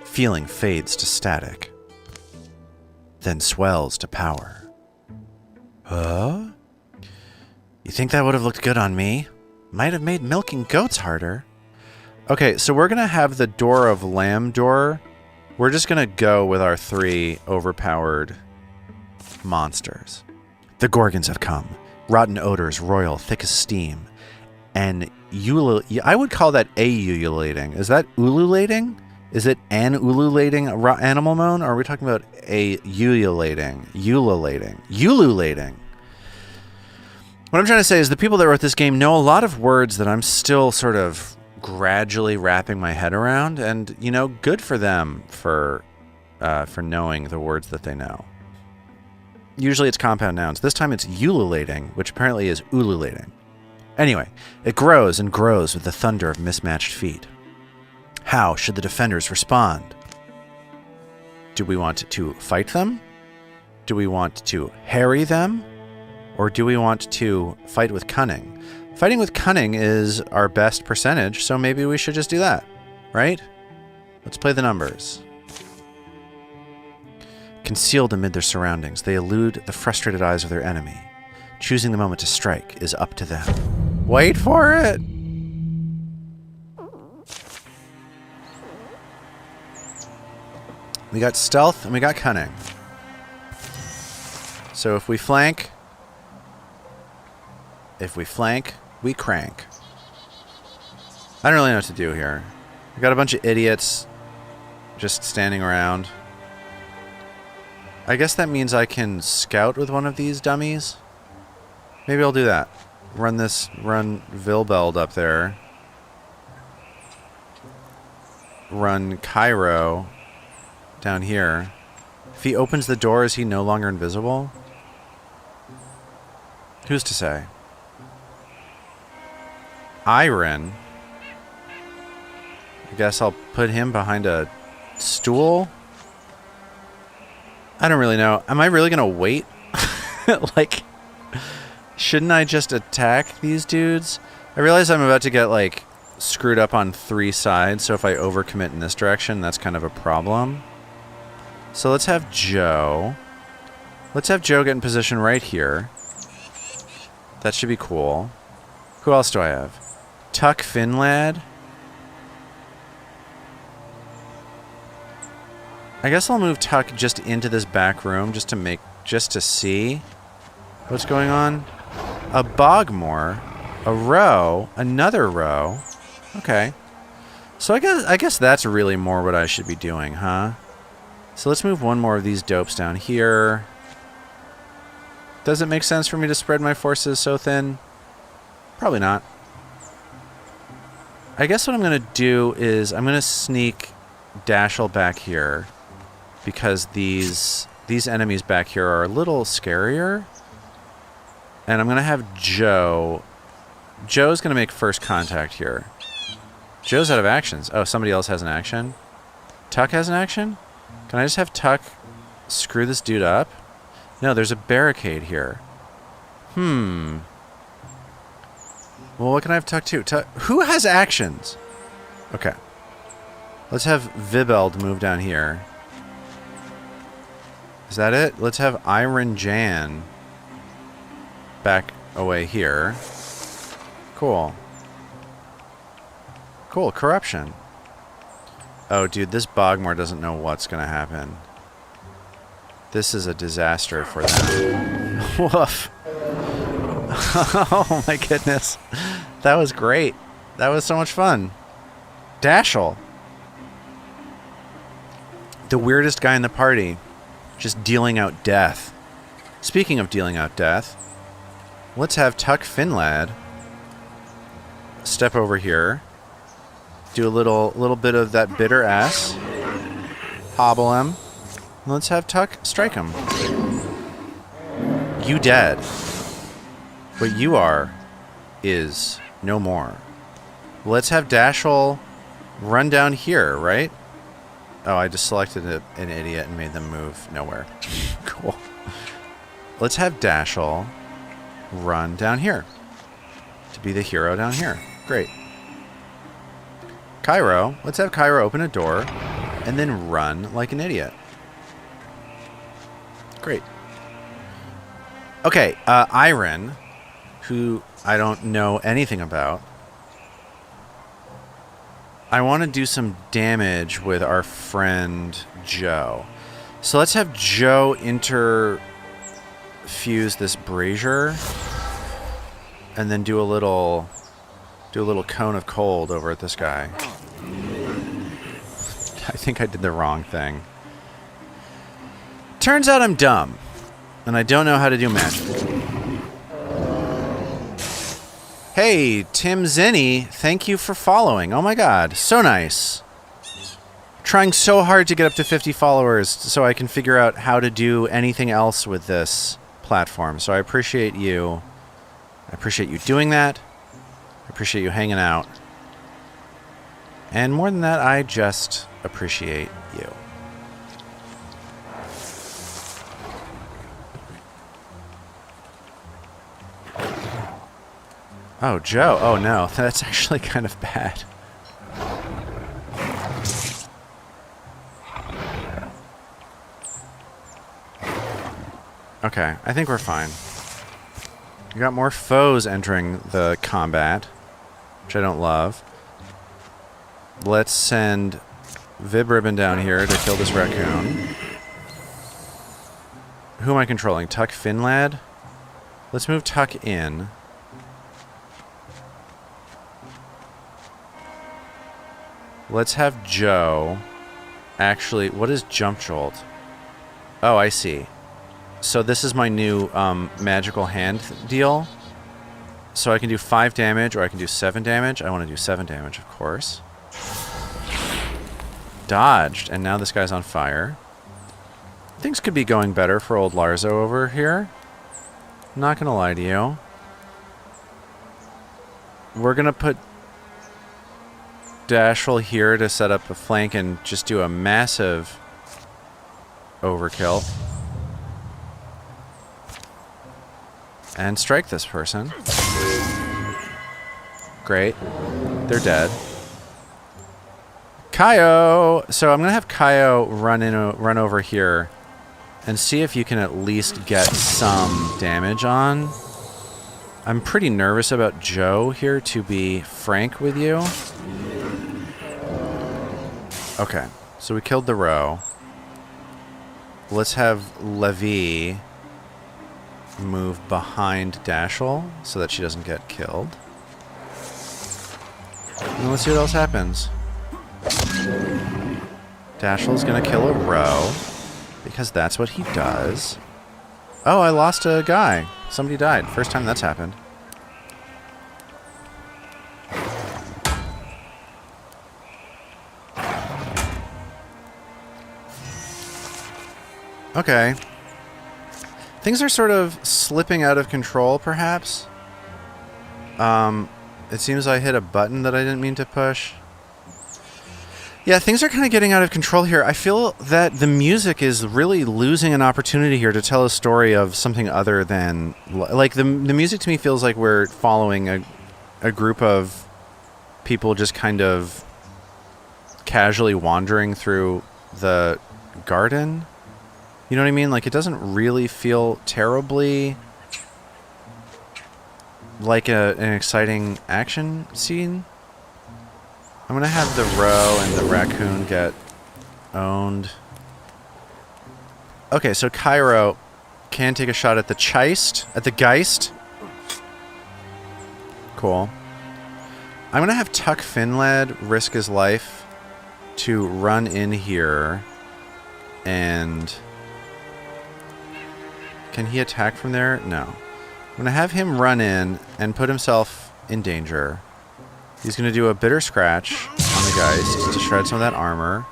Feeling fades to static, then swells to power. Huh? You think that would have looked good on me? Might have made milking goats harder. Okay, so we're going to have the Door of Lamb door. We're just going to go with our 3 overpowered monsters. The Gorgons have come. Rotten odors roil thick as steam. And I would call that ululating. Is that ululating? Is it an ululating animal moan? Or are we talking about a ululating? Ululating. What I'm trying to say is the people that wrote this game know a lot of words that I'm still sort of gradually wrapping my head around, and, you know, good for them for knowing the words that they know. Usually it's compound nouns. This time it's ululating, which apparently is ululating. Anyway, it grows and grows with the thunder of mismatched feet. How should the defenders respond? Do we want to fight them? Do we want to harry them? Or do we want to fight with cunning? Fighting with cunning is our best percentage, so maybe we should just do that, right? Let's play the numbers. Concealed amid their surroundings, they elude the frustrated eyes of their enemy. Choosing the moment to strike is up to them. Wait for it! We got stealth and we got cunning. So if we flank, we crank. I don't really know what to do here. We got a bunch of idiots just standing around. I guess that means I can scout with one of these dummies. Maybe I'll do that. Run Vilbeld up there. Run Cairo down here. If he opens the door, is he no longer invisible? Who's to say? Iron. I guess I'll put him behind a stool. I don't really know. Am I really gonna wait? Like, shouldn't I just attack these dudes? I realize I'm about to get, like, screwed up on 3 sides, so if I overcommit in this direction, that's kind of a problem. So let's have Joe Let's have Joe get in position right here. That should be cool. Who else do I have? Tuck Finlad. I guess I'll move Tuck just into this back room just to see what's going on. A Bogmore, a row, another row. Okay. So I guess that's really more what I should be doing, huh? So let's move one more of these dopes down here. Does it make sense for me to spread my forces so thin? Probably not. I guess what I'm going to do is I'm going to sneak Dashel back here because these enemies back here are a little scarier. And I'm going to have Joe. Joe's going to make first contact here. Joe's out of actions. Oh, somebody else has an action? Tuck has an action? Can I just have Tuck screw this dude up? No, there's a barricade here. Well, what can I have Tuck to? Who has actions? Okay. Let's have Vibeld move down here. Is that it? Let's have Iron Jan back away here. Cool. Cool, corruption. Oh, dude, this Bogmore doesn't know what's going to happen. This is a disaster for them. Woof. Oh my goodness. That was great. That was so much fun. Dashel. The weirdest guy in the party. Just dealing out death. Speaking of dealing out death, let's have Tuck Finlad step over here. Do a little bit of that bitter ass. Hobble him. Let's have Tuck strike him. You dead. What you are is no more. Let's have Dashel run down here, right? Oh, I just selected an idiot and made them move nowhere. Cool. Let's have Dashel run down here. To be the hero down here. Great. Cairo. Let's have Cairo open a door and then run like an idiot. Great. Okay, Iron, who I don't know anything about. I want to do some damage with our friend Joe. So let's have Joe interfuse this brazier and then do a little cone of cold over at this guy. I think I did the wrong thing. Turns out I'm dumb, and I don't know how to do magic. Hey, Tim Zinni, thank you for following. Oh my god, so nice. Trying so hard to get up to 50 followers so I can figure out how to do anything else with this platform. So I appreciate you. I appreciate you doing that. I appreciate you hanging out. And more than that, I just appreciate you. Oh, Joe. Oh, no. That's actually kind of bad. Okay, I think we're fine. We got more foes entering the combat, which I don't love. Let's send Vibribbon down here to kill this raccoon. Who am I controlling? Tuck Finlad? Let's move Tuck in. Let's have Joe. Actually, what is Jump Jolt? Oh, I see. So this is my new magical hand deal. So I can do 5 damage or I can do 7 damage. I want to do 7 damage, of course. Dodged, and now this guy's on fire. Things could be going better for old Larzo over here. I'm not gonna lie to you. We're gonna put Dashel here to set up a flank and just do a massive overkill. And strike this person. Great. They're dead. Kaio! So I'm going to have Kaio run over here and see if you can at least get some damage on. I'm pretty nervous about Joe here, to be frank with you. Okay, so we killed the row. Let's have Levi move behind Dashel so that she doesn't get killed. And let's see what else happens. Dashel's gonna kill a row because that's what he does. Oh, I lost a guy. Somebody died. First time that's happened. Okay. Things are sort of slipping out of control, perhaps. It seems I hit a button that I didn't mean to push. Yeah, things are kind of getting out of control here. I feel that the music is really losing an opportunity here to tell a story of something other than... Like, the music to me feels like we're following a group of people just kind of casually wandering through the garden. You know what I mean? Like, it doesn't really feel terribly like an exciting action scene. I'm gonna have the row and the raccoon get owned. Okay, so Cairo can take a shot at the Geist. Cool. I'm gonna have Tuck Finlad risk his life to run in here and... Can he attack from there? No. I'm going to have him run in and put himself in danger. He's going to do a bitter scratch on the Geist to shred some of that armor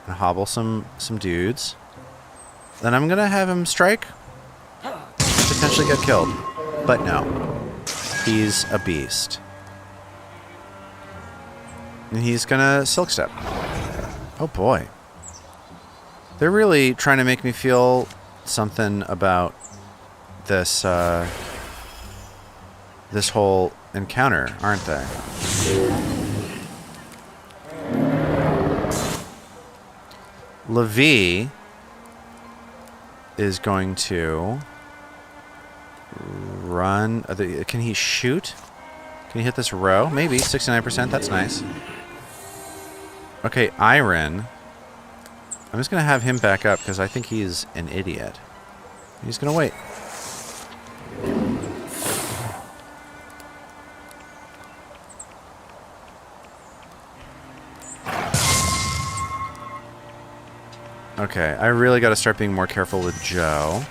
and hobble some dudes. Then I'm going to have him strike and potentially get killed. But no. He's a beast. And he's going to Silk Step. Oh boy. They're really trying to make me feel something about this this whole encounter, aren't they? Levi is going to run. Can he shoot? Can he hit this row? Maybe 69%. That's nice. Okay, Iron. I'm just going to have him back up because I think he's an idiot. He's going to wait. Okay, I really got to start being more careful with Joe.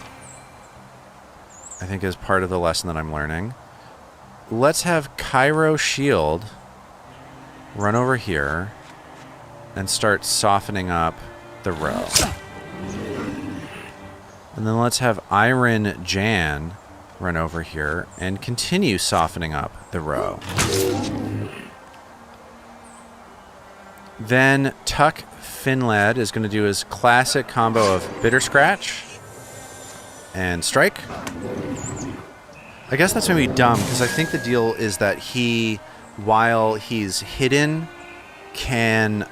I think is part of the lesson that I'm learning. Let's have Cairo Shield run over here and start softening up the row. And then let's have Iron Jan run over here and continue softening up the row. Then Tuck Finlad is going to do his classic combo of Bitter Scratch and Strike. I guess that's going to be dumb because I think the deal is that he, while he's hidden, can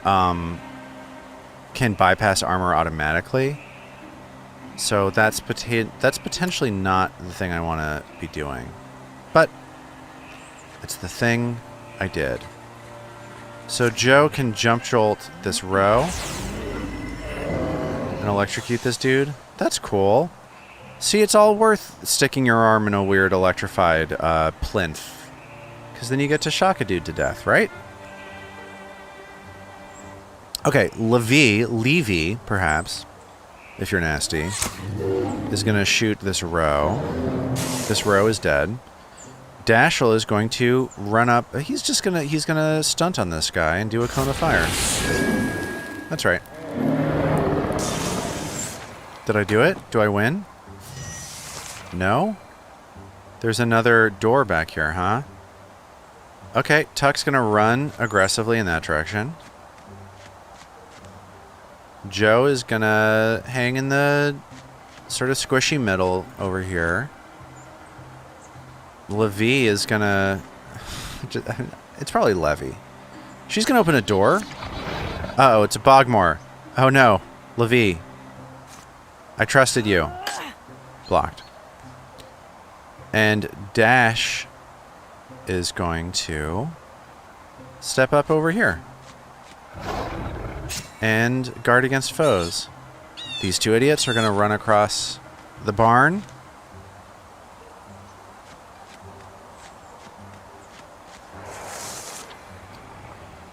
bypass armor automatically. So that's potentially not the thing I want to be doing. But it's the thing I did. So Joe can jump jolt this row and electrocute this dude. That's cool. See, it's all worth sticking your arm in a weird electrified plinth. Because then you get to shock a dude to death, right? Okay, Levy, perhaps, if you're nasty, is going to shoot this row. This row is dead. Dashel is going to run up. He's going to stunt on this guy and do a cone of fire. That's right. Did I do it? Do I win? No? There's another door back here, huh? Okay, Tuck's going to run aggressively in that direction. Joe is going to hang in the sort of squishy middle over here. Levi is going to... It's probably Levy. She's going to open a door. Uh-oh, it's a Bogmore. Oh, no. Levi. I trusted you. Blocked. And Dash is going to step up over here and guard against foes. These two idiots are going to run across the barn.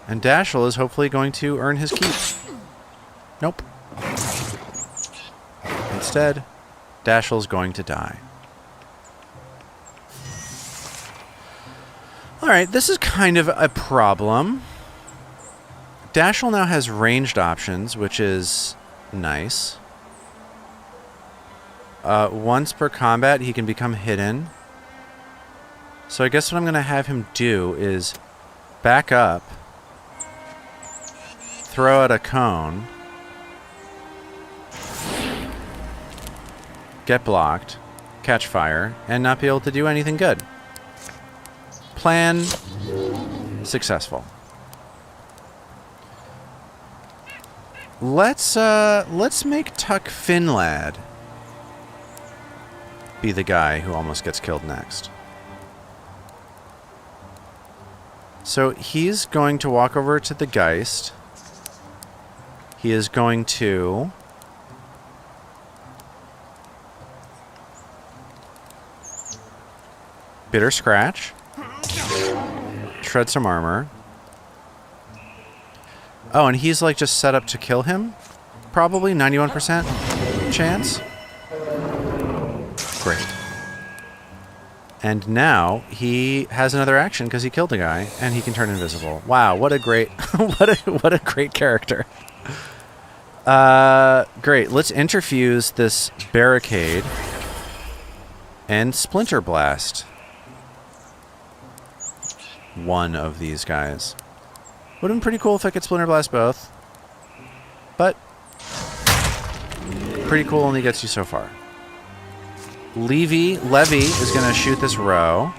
And Dashel is hopefully going to earn his keep. Nope. Instead, Dashel's going to die. Alright, this is kind of a problem. Dashel now has ranged options, which is nice. Once per combat, he can become hidden. So I guess what I'm going to have him do is back up, throw out a cone, get blocked, catch fire, and not be able to do anything good. Plan successful. Let's make Tuck Finlad be the guy who almost gets killed next. So he's going to walk over to the Geist. He is going to Bitter Scratch, shred some armor. Oh, and he's like just set up to kill him? Probably 91% chance. Great. And now he has another action because he killed a guy and he can turn invisible. Wow, what a great what a great character. Great. Let's interfuse this barricade and Splinter Blast one of these guys. Would have been pretty cool if I could Splinter Blast both. But pretty cool only gets you so far. Levy is going to shoot this row.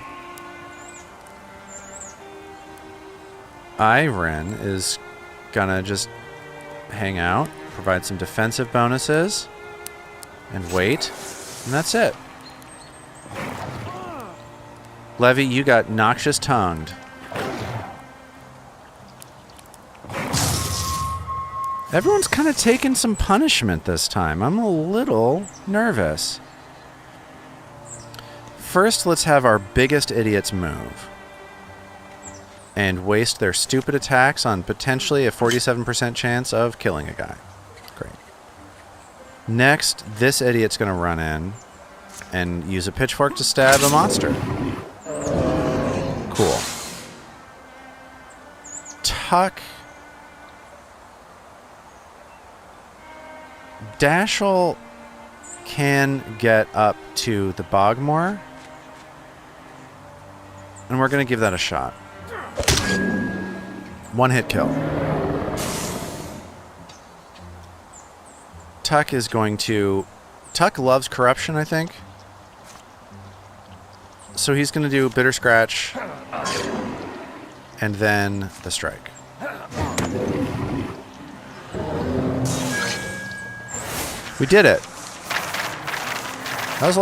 Iron is going to just hang out, provide some defensive bonuses, and wait. And that's it. Levy, you got noxious tongued. Everyone's kind of taking some punishment this time. I'm a little nervous. First, let's have our biggest idiots move and waste their stupid attacks on potentially a 47% chance of killing a guy. Great. Next, this idiot's going to run in and use a pitchfork to stab a monster. Cool. Tuck. Dashel can get up to the Bogmore. And we're going to give that a shot. One hit kill. Tuck is going to... Tuck loves corruption, I think. So he's going to do Bitter Scratch. And then the strike. We did it. That was a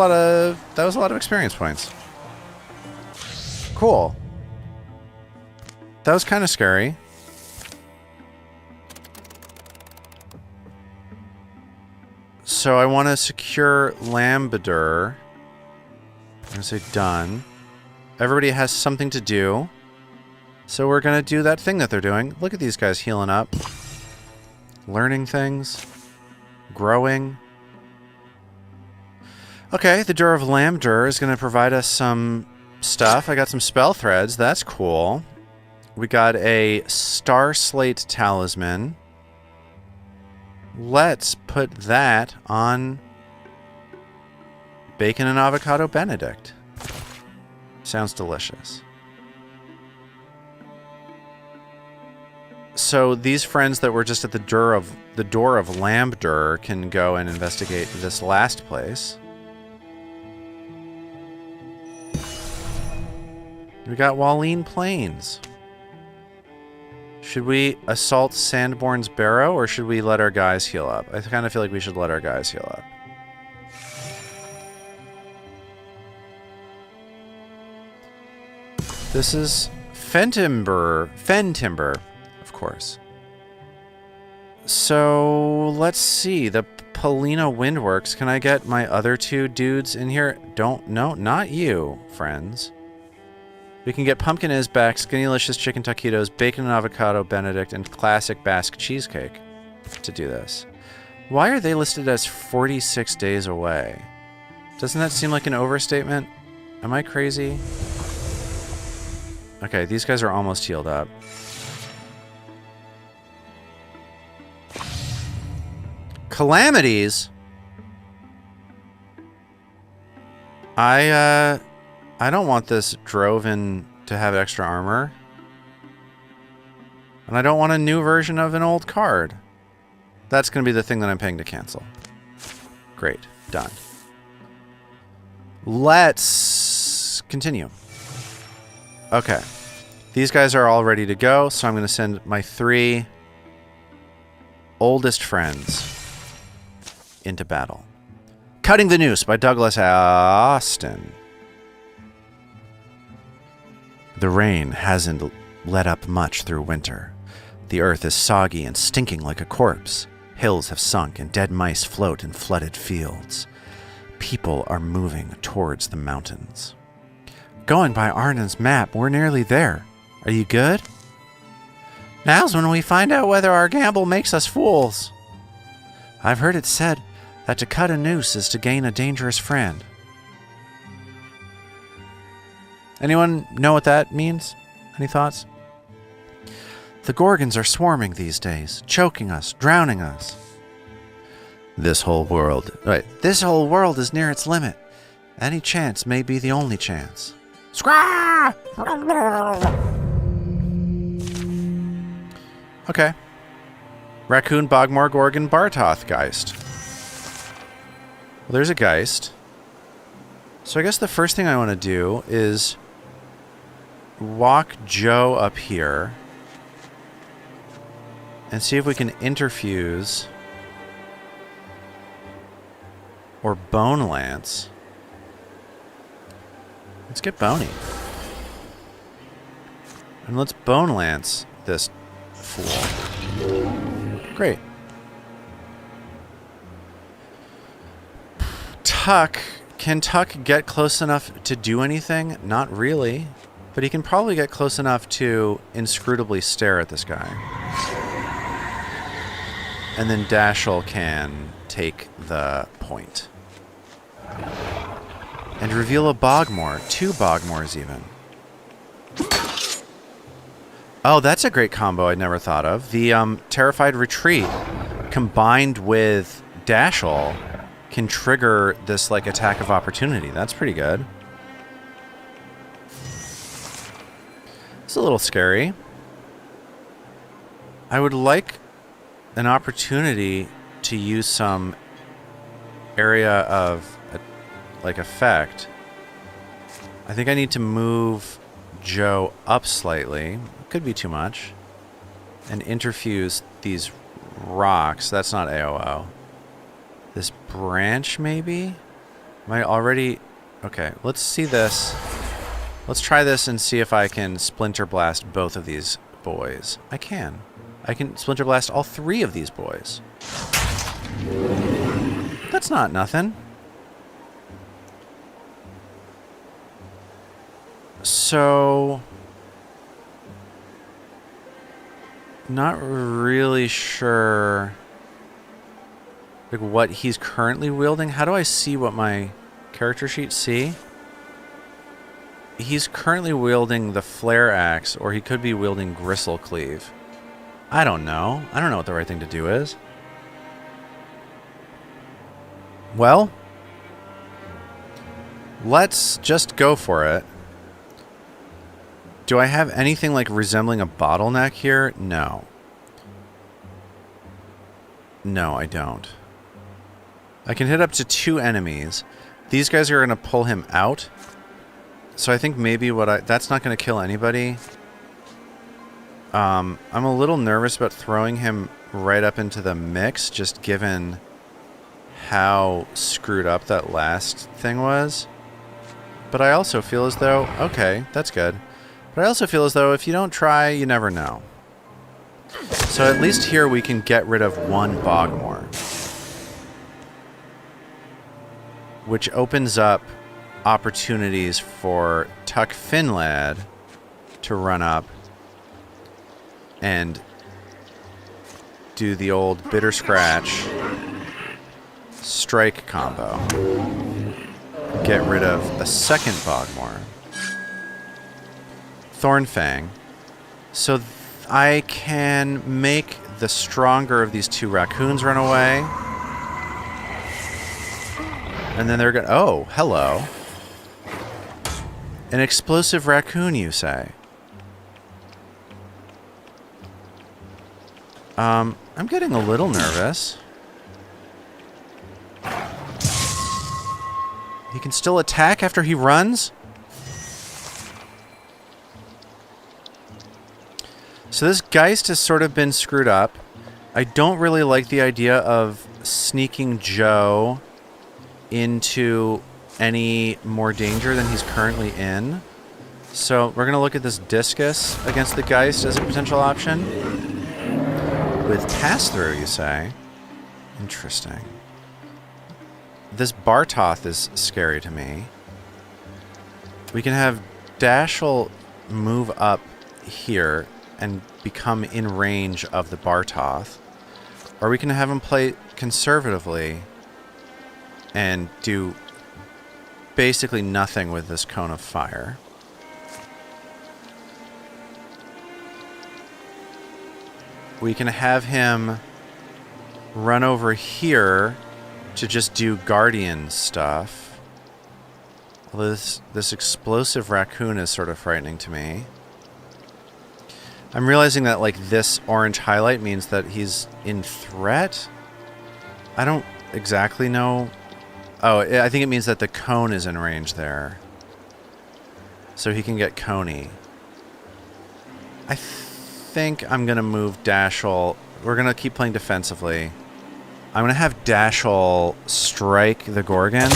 lot of experience points. Cool. That was kind of scary. So I want to secure Lambadur. I'm going to say done. Everybody has something to do. So we're going to do that thing that they're doing. Look at these guys healing up. Learning things. Growing. Okay, the Door of Lambadur is going to provide us some stuff. I got some spell threads. That's cool. We got a Star Slate Talisman. Let's put that on Bacon and Avocado Benedict. Sounds delicious. So these friends that were just at the door of Lambadur can go and investigate this last place. We got Walleen Plains. Should we assault Sandborn's Barrow, or should we let our guys heal up? I kind of feel like we should let our guys heal up. This is Fentimber, of course. So let's see. The Polina Windworks. Can I get my other two dudes in here? No, not you, friends. We can get Pumpkin Isback, Skinnylicious Chicken Taquitos, Bacon and Avocado Benedict, and Classic Basque Cheesecake to do this. Why are they listed as 46 days away? Doesn't that seem like an overstatement? Am I crazy? Okay, these guys are almost healed up. Calamities? I don't want this Droven to have extra armor. And I don't want a new version of an old card. That's going to be the thing that I'm paying to cancel. Great. Done. Let's continue. Okay. These guys are all ready to go, so I'm going to send my 3 oldest friends into battle. Cutting the Noose by Douglas Austin. The rain hasn't let up much through winter. The earth is soggy and stinking like a corpse. Hills have sunk and dead mice float in flooded fields. People are moving towards the mountains. Going by Arnon's map, we're nearly there. Are you good? Now's when we find out whether our gamble makes us fools. I've heard it said that to cut a noose is to gain a dangerous friend. Anyone know what that means? Any thoughts? The Gorgons are swarming these days, choking us, drowning us. This whole world is near its limit. Any chance may be the only chance. Scrah! Okay. Raccoon, Bogmore, Gorgon, Bartoth, Geist. Well, there's a Geist. So I guess the first thing I want to do is walk Joe up here and see if we can interfuse or Bone Lance. Let's get Boney. And let's Bone Lance this fool. Great. Tuck. Can Tuck get close enough to do anything? Not really. But he can probably get close enough to inscrutably stare at this guy. And then Dashel can take the point. And reveal a Bogmore. 2 Bogmores even. Oh, that's a great combo I'd never thought of. The Terrified Retreat combined with Dashel can trigger this like attack of opportunity. That's pretty good. It's a little scary. I would like an opportunity to use some area of like effect. I think I need to move Joe up slightly. Could be too much. And interfuse these rocks. That's not AOO. This branch, maybe? Am I already... Okay, let's see this. Let's try this and see if I can Splinter Blast both of these boys. I can. I can Splinter Blast all 3 of these boys. That's not nothing. So... Not really sure... like what he's currently wielding. How do I see what my character sheet see? He's currently wielding the Flare Axe, or he could be wielding Gristle Cleave. I don't know. I don't know what the right thing to do is. Well, let's just go for it. Do I have anything like resembling a bottleneck here? No. No, I don't. I can hit up to 2 enemies. These guys are going to pull him out. So I think maybe that's not going to kill anybody. I'm a little nervous about throwing him right up into the mix, just given how screwed up that last thing was. But I also feel as though, okay, that's good. But I also feel as though if you don't try, you never know. So at least here we can get rid of one Bogmore, which opens up opportunities for Tuck Finlad to run up and do the old bitter scratch strike combo. Get rid of a second Bogmore. Thornfang. So I can make the stronger of these two raccoons run away. And then they're going to... Oh, hello. An explosive raccoon, you say? I'm getting a little nervous. He can still attack after he runs? So this Geist has sort of been screwed up. I don't really like the idea of sneaking Joe into any more danger than he's currently in. So we're going to look at this Discus against the Geist as a potential option. With pass-through, you say? Interesting. This Bartoth is scary to me. We can have Dashel move up here and become in range of the Bartoth. Or we can have him play conservatively and do basically nothing with this Cone of Fire. We can have him run over here to just do Guardian stuff. Although this explosive raccoon is sort of frightening to me. I'm realizing that, like, this orange highlight means that he's in threat? I don't exactly know. Oh, I think it means that the cone is in range there. So he can get Coney. I think I'm going to move Dashel. We're going to keep playing defensively. I'm going to have Dashel strike the Gorgon.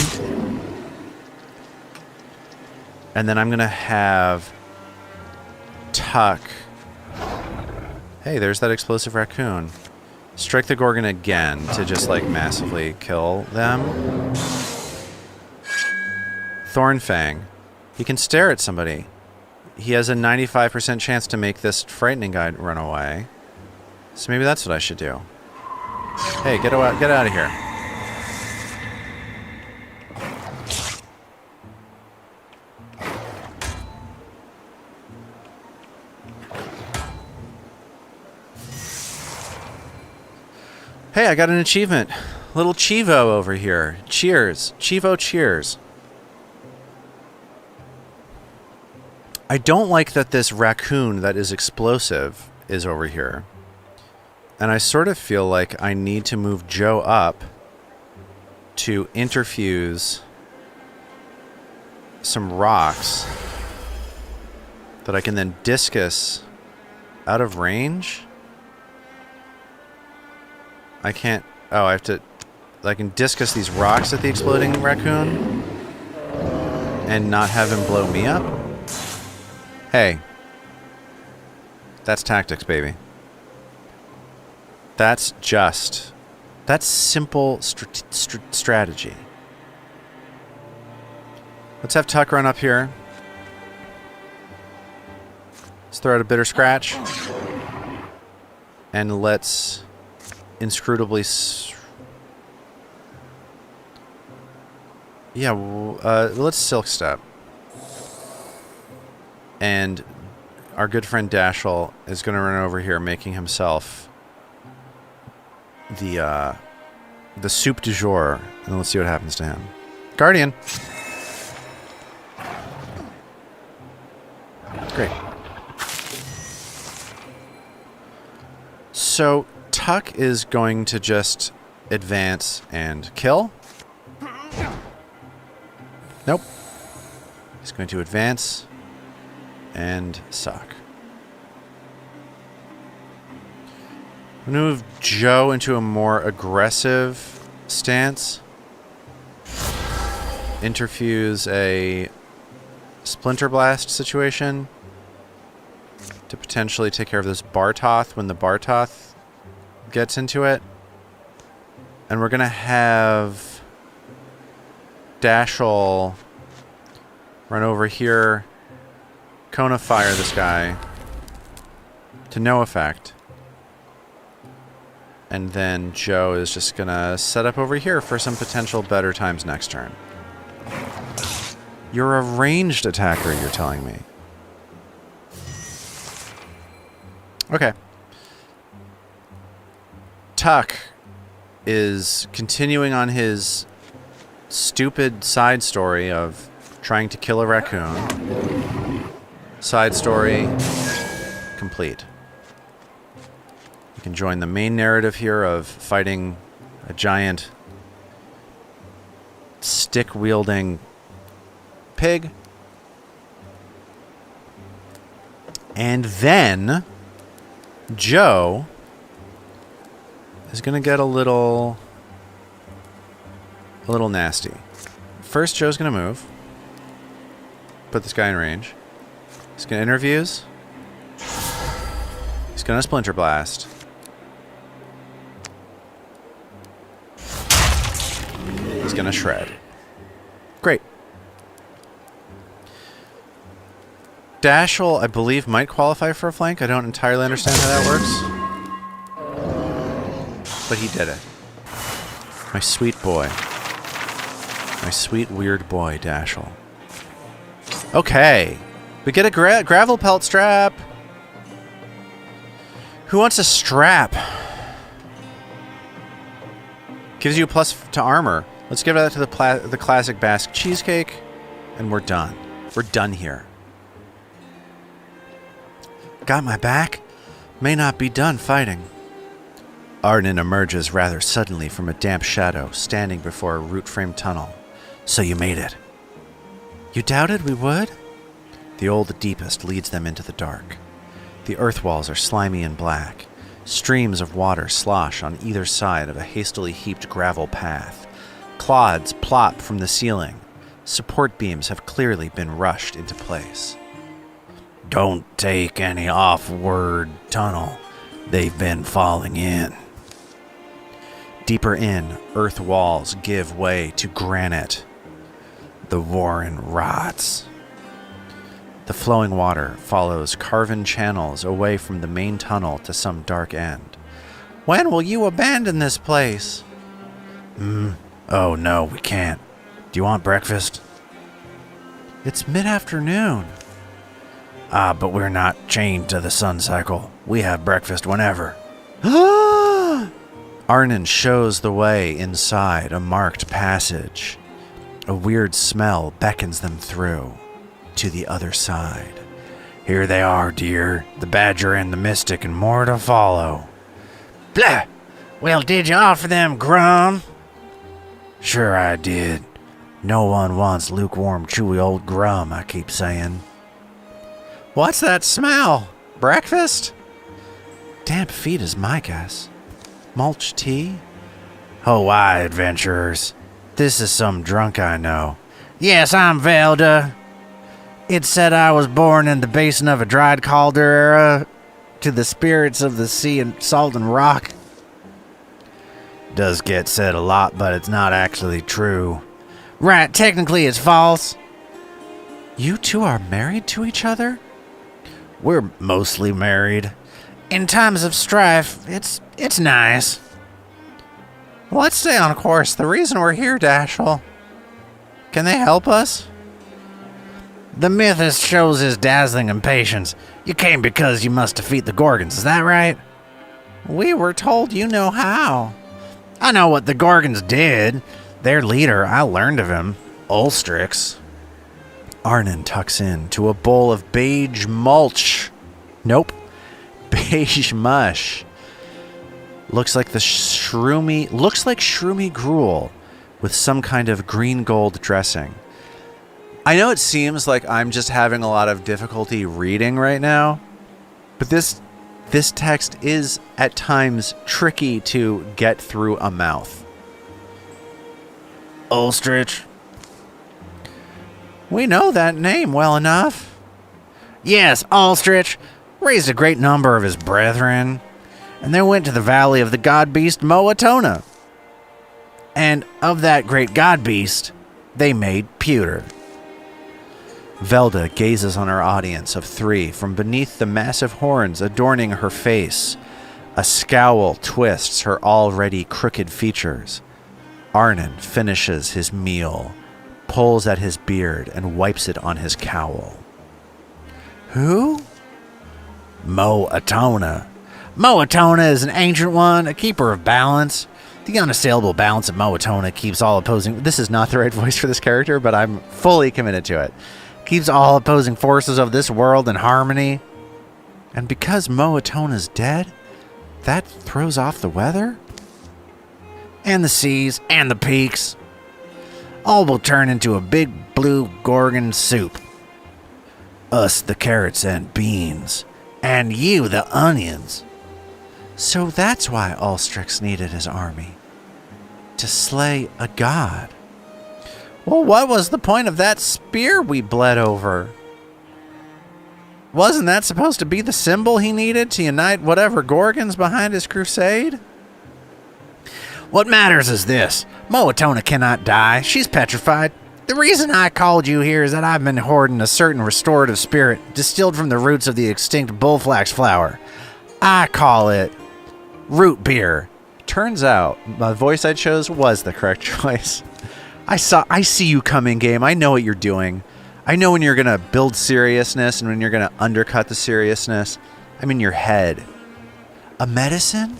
And then I'm going to have Tuck. Hey, there's that explosive raccoon. Strike the Gorgon again to just, like, massively kill them. Thornfang. He can stare at somebody. He has a 95% chance to make this frightening guy run away. So maybe that's what I should do. Hey, get out of here. Hey, I got an achievement. Little Chivo over here. Cheers. Chivo cheers. I don't like that this raccoon that is explosive is over here. And I sort of feel like I need to move Joe up to interfuse some rocks that I can then discus out of range. I can't... Oh, I have to... I can discus these rocks at the exploding raccoon and not have him blow me up? Hey. That's tactics, baby. That's just... That's simple strategy. Let's have Tuck run up here. Let's throw out a bitter scratch. And let's... inscrutably... Yeah, let's Silk Step. And our good friend Dashel is going to run over here, making himself the soup du jour. And let's see what happens to him. Guardian! Great. So... Tuck is going to just advance and kill. Nope. He's going to advance and suck. I'm going to move Joe into a more aggressive stance. Interfuse a Splinter Blast situation. to potentially take care of this Bartoth when the Bartoth gets into it. And we're going to have Dashel run over here, Cone of Fire this guy to no effect. And then Joe is just going to set up over here for some potential better times next turn. You're a ranged attacker, you're telling me. Okay. Tuck is continuing on his stupid side story of trying to kill a raccoon. Side story complete. You can join the main narrative here of fighting a giant stick-wielding pig. And then Joe is going to get a little nasty. First, Joe's going to move. Put this guy in range. He's going to interviews. He's going to Splinter Blast. He's going to Shred. Great. Dashel, I believe, might qualify for a flank. I don't entirely understand how that works. But he did it. My sweet boy. My sweet, weird boy, Dashel. Okay. We get a gravel pelt strap. Who wants a strap? Gives you a plus to armor. Let's give that to the classic Basque cheesecake. And we're done. We're done here. Got my back? May not be done fighting. Arden emerges rather suddenly from a damp shadow, standing before a root-framed tunnel. So you made it. You doubted we would? The old deepest leads them into the dark. The earth walls are slimy and black. Streams of water slosh on either side of a hastily heaped gravel path. Clods plop from the ceiling. Support beams have clearly been rushed into place. Don't take any off-word tunnel. They've been falling in. Deeper in, earth walls give way to granite. The warren rots. The flowing water follows carven channels away from the main tunnel to some dark end. When will you abandon this place? Oh no, we can't. Do you want breakfast? It's mid-afternoon. But we're not chained to the sun cycle. We have breakfast whenever. Arnon shows the way inside a marked passage. A weird smell beckons them through to the other side. Here they are, dear. The badger and the mystic and more to follow. Blah! Well, did you offer them grum? Sure I did. No one wants lukewarm, chewy old grum, I keep saying. What's that smell? Breakfast? Damp feet is my guess. Mulch tea? Oh, why, adventurers? This is some drunk I know. Yes, I'm Velda. It said I was born in the basin of a dried caldera to the spirits of the sea and salt and rock. Does get said a lot, but it's not actually true. Right, technically it's false. You two are married to each other? We're mostly married. In times of strife, it's nice. Let's stay on course. The reason we're here, Dashel. Can they help us? The mythist shows his dazzling impatience. You came because you must defeat the Gorgons, is that right? We were told you know how. I know what the Gorgons did. Their leader, I learned of him. Ulstrix. Arnon tucks in to a bowl of beige mulch. Nope. Beige mush. Looks like shroomy gruel with some kind of green gold dressing. I know it seems like I'm just having a lot of difficulty reading right now, but this text is at times tricky to get through a mouth. Ulstrich. We know that name well enough. Yes, Ulstrich. raised a great number of his brethren, and they went to the valley of the god-beast Moatona. And of that great god-beast, they made pewter. Velda gazes on her audience of 3 from beneath the massive horns adorning her face. A scowl twists her already crooked features. Arnon finishes his meal, pulls at his beard, and wipes it on his cowl. Who? Moatona. Moatona is an ancient one, a keeper of balance. The unassailable balance of Moatona keeps all opposing... This is not the right voice for this character, but I'm fully committed to it. Keeps all opposing forces of this world in harmony. And because Moatona's dead, that throws off the weather? And the seas, and the peaks. All will turn into a big blue Gorgon soup. Us the carrots and beans, and you the onions. So that's why Ulstrix needed his army. To slay a god. Well, what was the point of that spear we bled over? Wasn't that supposed to be the symbol he needed to unite whatever Gorgons behind his crusade? What matters is this. Moatona cannot die. She's petrified. The reason I called you here is that I've been hoarding a certain restorative spirit distilled from the roots of the extinct bullflax flower. I call it root beer. Turns out, the voice I chose was the correct choice. I see you coming, game. I know what you're doing. I know when you're going to build seriousness and when you're going to undercut the seriousness. I'm in your head. A medicine?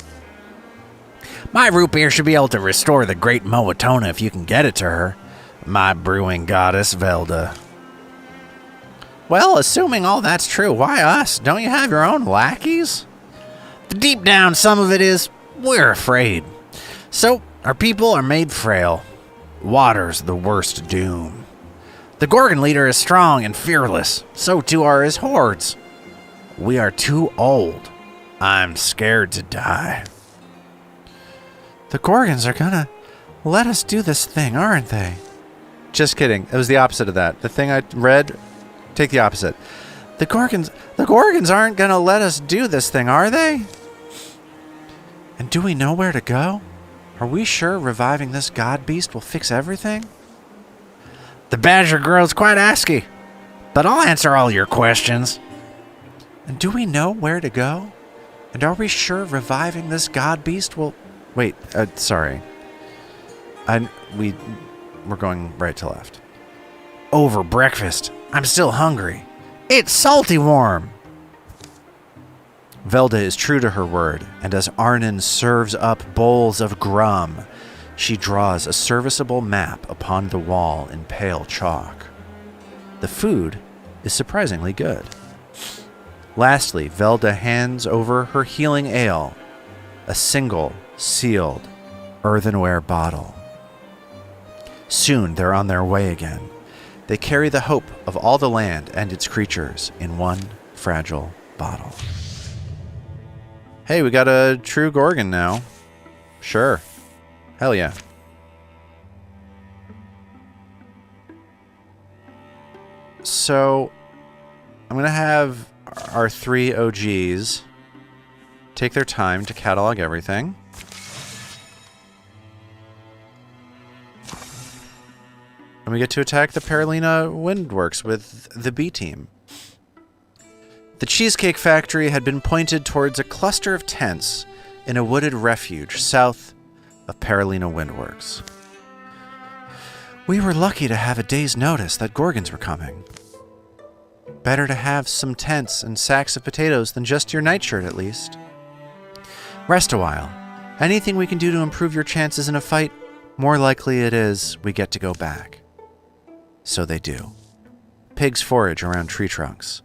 My root beer should be able to restore the great Moatona if you can get it to her. My brewing goddess, Velda. Well, assuming all that's true, why us? Don't you have your own lackeys? Deep down, some of it is, we're afraid. So, our people are made frail. Water's the worst doom. The Gorgon leader is strong and fearless. So too are his hordes. We are too old. I'm scared to die. The Gorgons are gonna let us do this thing, aren't they? Just kidding. It was the opposite of that. The thing I read, take the opposite. The Gorgons aren't gonna let us do this thing, are they? And do we know where to go? Are we sure reviving this god beast will fix everything? The badger grows quite asky, but I'll answer all your questions. And do we know where to go? And are we sure reviving this god beast will... Wait, sorry. We're going right to left. Over breakfast. I'm still hungry. It's salty warm. Velda is true to her word, and as Arnon serves up bowls of grum, she draws a serviceable map upon the wall in pale chalk. The food is surprisingly good. Lastly, Velda hands over her healing ale, a single sealed earthenware bottle. Soon they're on their way again. They carry the hope of all the land and its creatures in one fragile bottle. Hey, we got a true Gorgon now. Sure. Hell yeah. So, I'm going to have our 3 OGs take their time to catalog everything. And we get to attack the Paralina Windworks with the B team. The Cheesecake Factory had been pointed towards a cluster of tents in a wooded refuge south of Paralina Windworks. We were lucky to have a day's notice that Gorgons were coming. Better to have some tents and sacks of potatoes than just your nightshirt, at least. Rest a while. Anything we can do to improve your chances in a fight, more likely it is we get to go back. So they do. Pigs forage around tree trunks.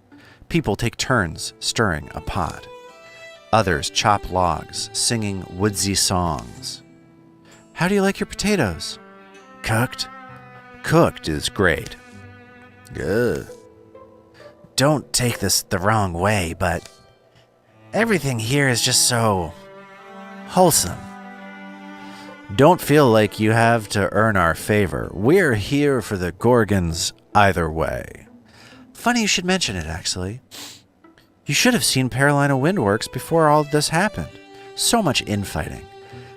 People take turns stirring a pot. Others chop logs, singing woodsy songs. How do you like your potatoes? Cooked? Cooked is great. Ugh. Don't take this the wrong way, but everything here is just so wholesome. Don't feel like you have to earn our favor. We're here for the Gorgons either way. Funny you should mention it, actually. You should have seen Carolina Windworks before all this happened. So much infighting.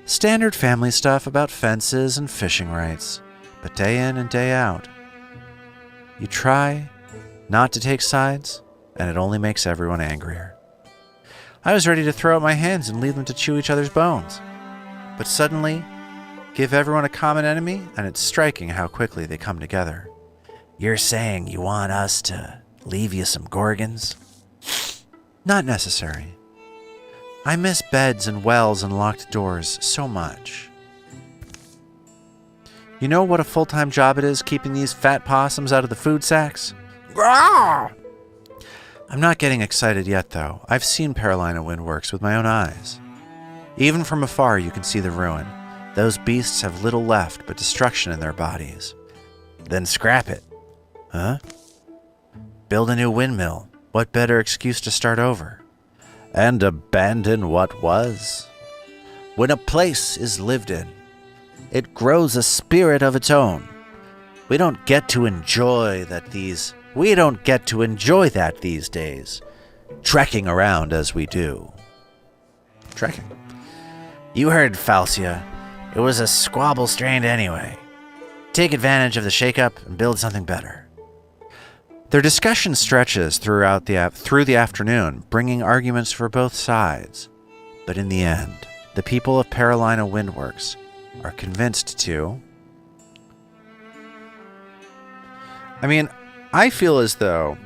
Standard family stuff about fences and fishing rights. But day in and day out, you try not to take sides, and it only makes everyone angrier. I was ready to throw up my hands and leave them to chew each other's bones. But suddenly, give everyone a common enemy, and it's striking how quickly they come together. You're saying you want us to leave you some gorgons? Not necessary. I miss beds and wells and locked doors so much. You know what a full-time job it is keeping these fat possums out of the food sacks? Rawr! I'm not getting excited yet, though. I've seen Carolina Windworks with my own eyes. Even from afar, you can see the ruin. Those beasts have little left but destruction in their bodies. Then scrap it. Huh? Build a new windmill. What better excuse to start over? And abandon what was? When a place is lived in, it grows a spirit of its own. We don't get to enjoy that these days, trekking around as we do. Trekking. You heard Falcia. It was a squabble strained anyway. Take advantage of the shakeup and build something better. Their discussion stretches through the afternoon, bringing arguments for both sides. But in the end, the people of Carolina Windworks are convinced to... I feel as though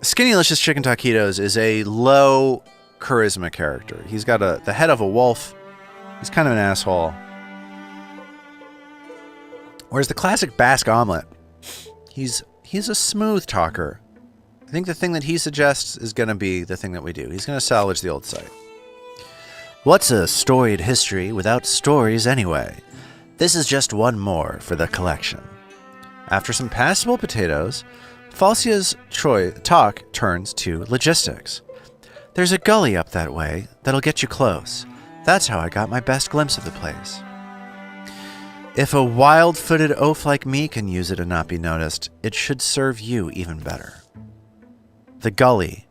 Skinnylicious Chicken Taquitos is a low charisma character. He's got the head of a wolf. He's kind of an asshole. Whereas the classic Basque omelet, he's a smooth talker. I think the thing that he suggests is going to be the thing that we do. He's going to salvage the old site. What's a storied history without stories anyway? This is just one more for the collection. After some passable potatoes, Falcia's talk turns to logistics. There's a gully up that way that'll get you close. That's how I got my best glimpse of the place. If a wild-footed oaf like me can use it and not be noticed, it should serve you even better. The gully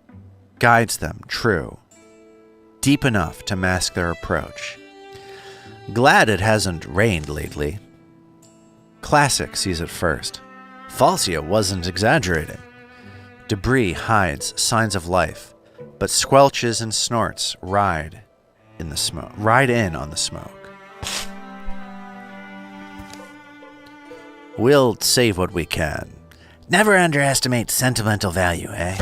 guides them, true, deep enough to mask their approach. Glad it hasn't rained lately. Classic sees it first. Falcia wasn't exaggerating. Debris hides signs of life, but squelches and snorts ride in on the smoke. We'll save what we can. Never underestimate sentimental value, eh?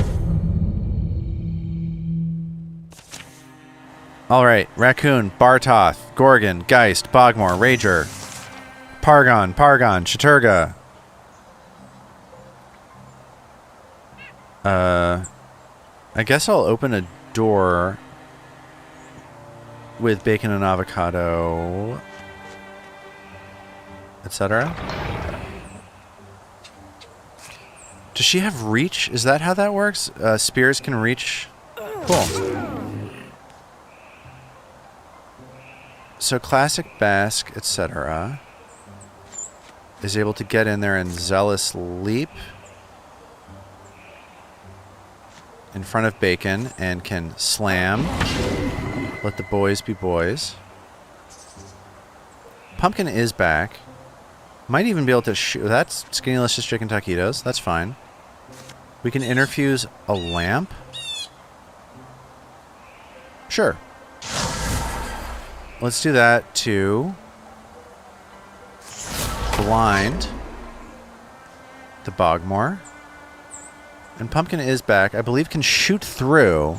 Alright, Raccoon, Bartoth, Gorgon, Geist, Bogmore, Rager, Pargon, Chaturga. I guess I'll open a door with bacon and avocado, etc. Does she have reach? Is that how that works? Spears can reach? Cool. So classic Basque, etc. is able to get in there and zealous leap in front of bacon and can slam. Let the boys be boys. Pumpkin is back. Might even be able to shoot. That's Skinnylicious Chicken Taquitos. That's fine. We can interfuse a lamp. Sure. Let's do that to blind the Bogmore. And Pumpkin is back. I believe can shoot through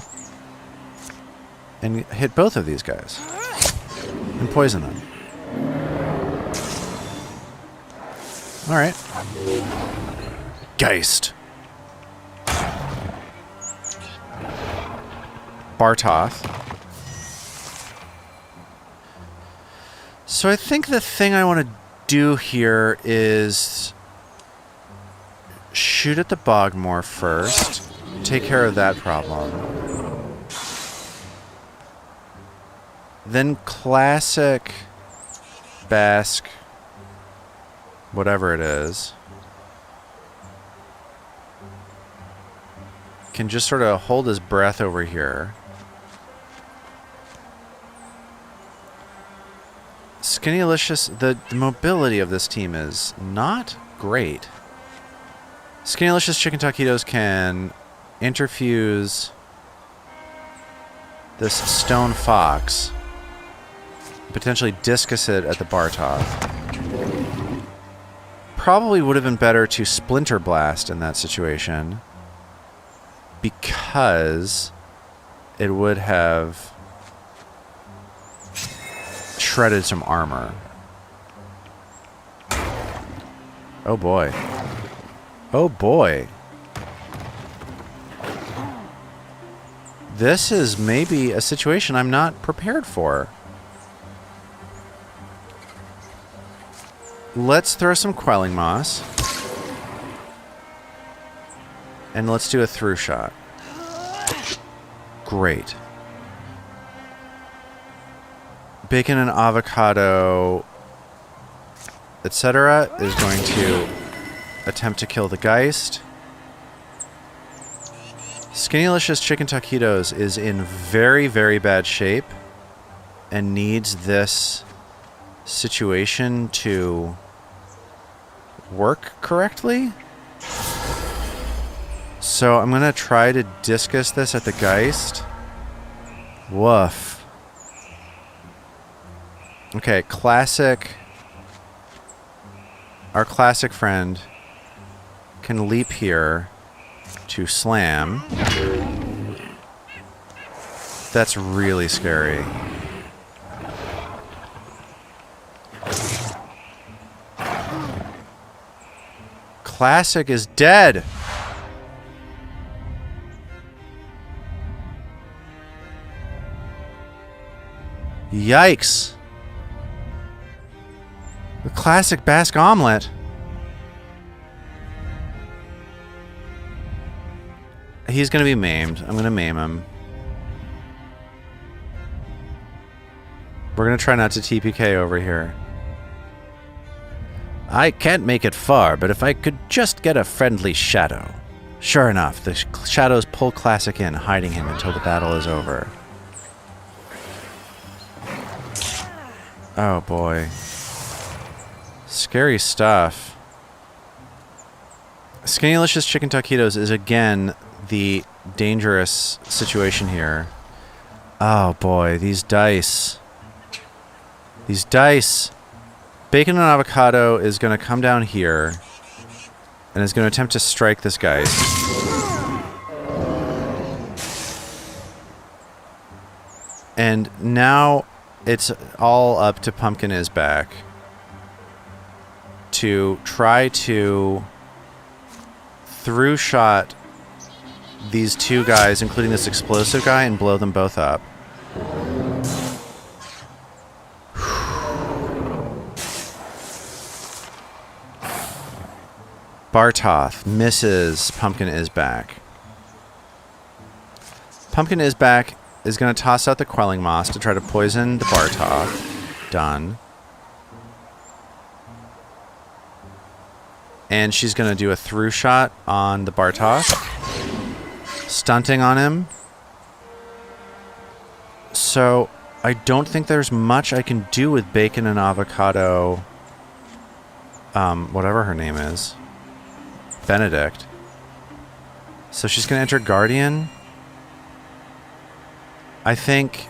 and hit both of these guys and poison them. Alright. Geist. Bartoth. So I think the thing I want to do here is shoot at the Bogmore first. Take care of that problem. Then classic Basque, whatever it is, can just sort of hold his breath over here. Skinnylicious, the mobility of this team is not great. Skinnylicious Chicken Taquitos can interfuse this stone fox, potentially discus it at the Bartok. Probably would have been better to Splinter Blast in that situation, because it would have shredded some armor. Oh boy. Oh boy. This is maybe a situation I'm not prepared for. Let's throw some Quelling Moss. And let's do a through shot. Great. Bacon and avocado, etc. is going to attempt to kill the Geist. Skinnylicious Chicken Taquitos is in very, very bad shape and needs this situation to work correctly. So I'm going to try to discus this at the Geist. Woof. Okay, classic. Our classic friend can leap here to slam. That's really scary. Classic is dead. Yikes. The classic Basque omelet. He's going to be maimed. I'm going to maim him. We're going to try not to TPK over here. I can't make it far, but if I could just get a friendly shadow. Sure enough, the shadows pull Classic in, hiding him until the battle is over. Oh boy. Scary stuff. Skinnylicious Chicken Taquitos is again the dangerous situation here. Oh boy, these dice. These dice. Bacon and avocado is going to come down here and is going to attempt to strike this guy. And now it's all up to Pumpkin is back to try to through shot these two guys, including this explosive guy, and blow them both up. Bartoth misses. Pumpkin is back. Pumpkin is back is going to toss out the Quelling Moss to try to poison the Bartoth. Done. And she's going to do a through shot on the Bartoth, stunting on him. So I don't think there's much I can do with Bacon and Avocado. Whatever her name is. Benedict. So she's going to enter Guardian. I think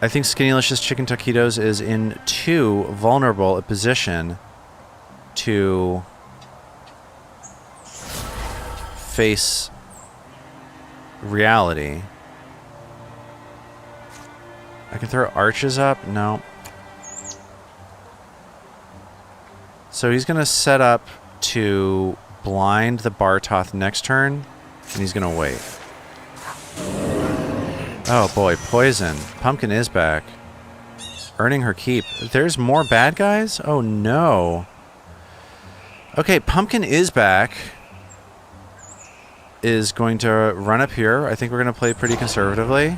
Skinnylicious Chicken Taquitos is in too vulnerable a position to face reality. I can throw arches up? No. So he's going to set up to blind the Bartoth next turn, and he's going to wait. Oh boy, poison. Pumpkin is back. Earning her keep. There's more bad guys? Oh no. Okay, Pumpkin is back. Is going to run up here. I think we're going to play pretty conservatively.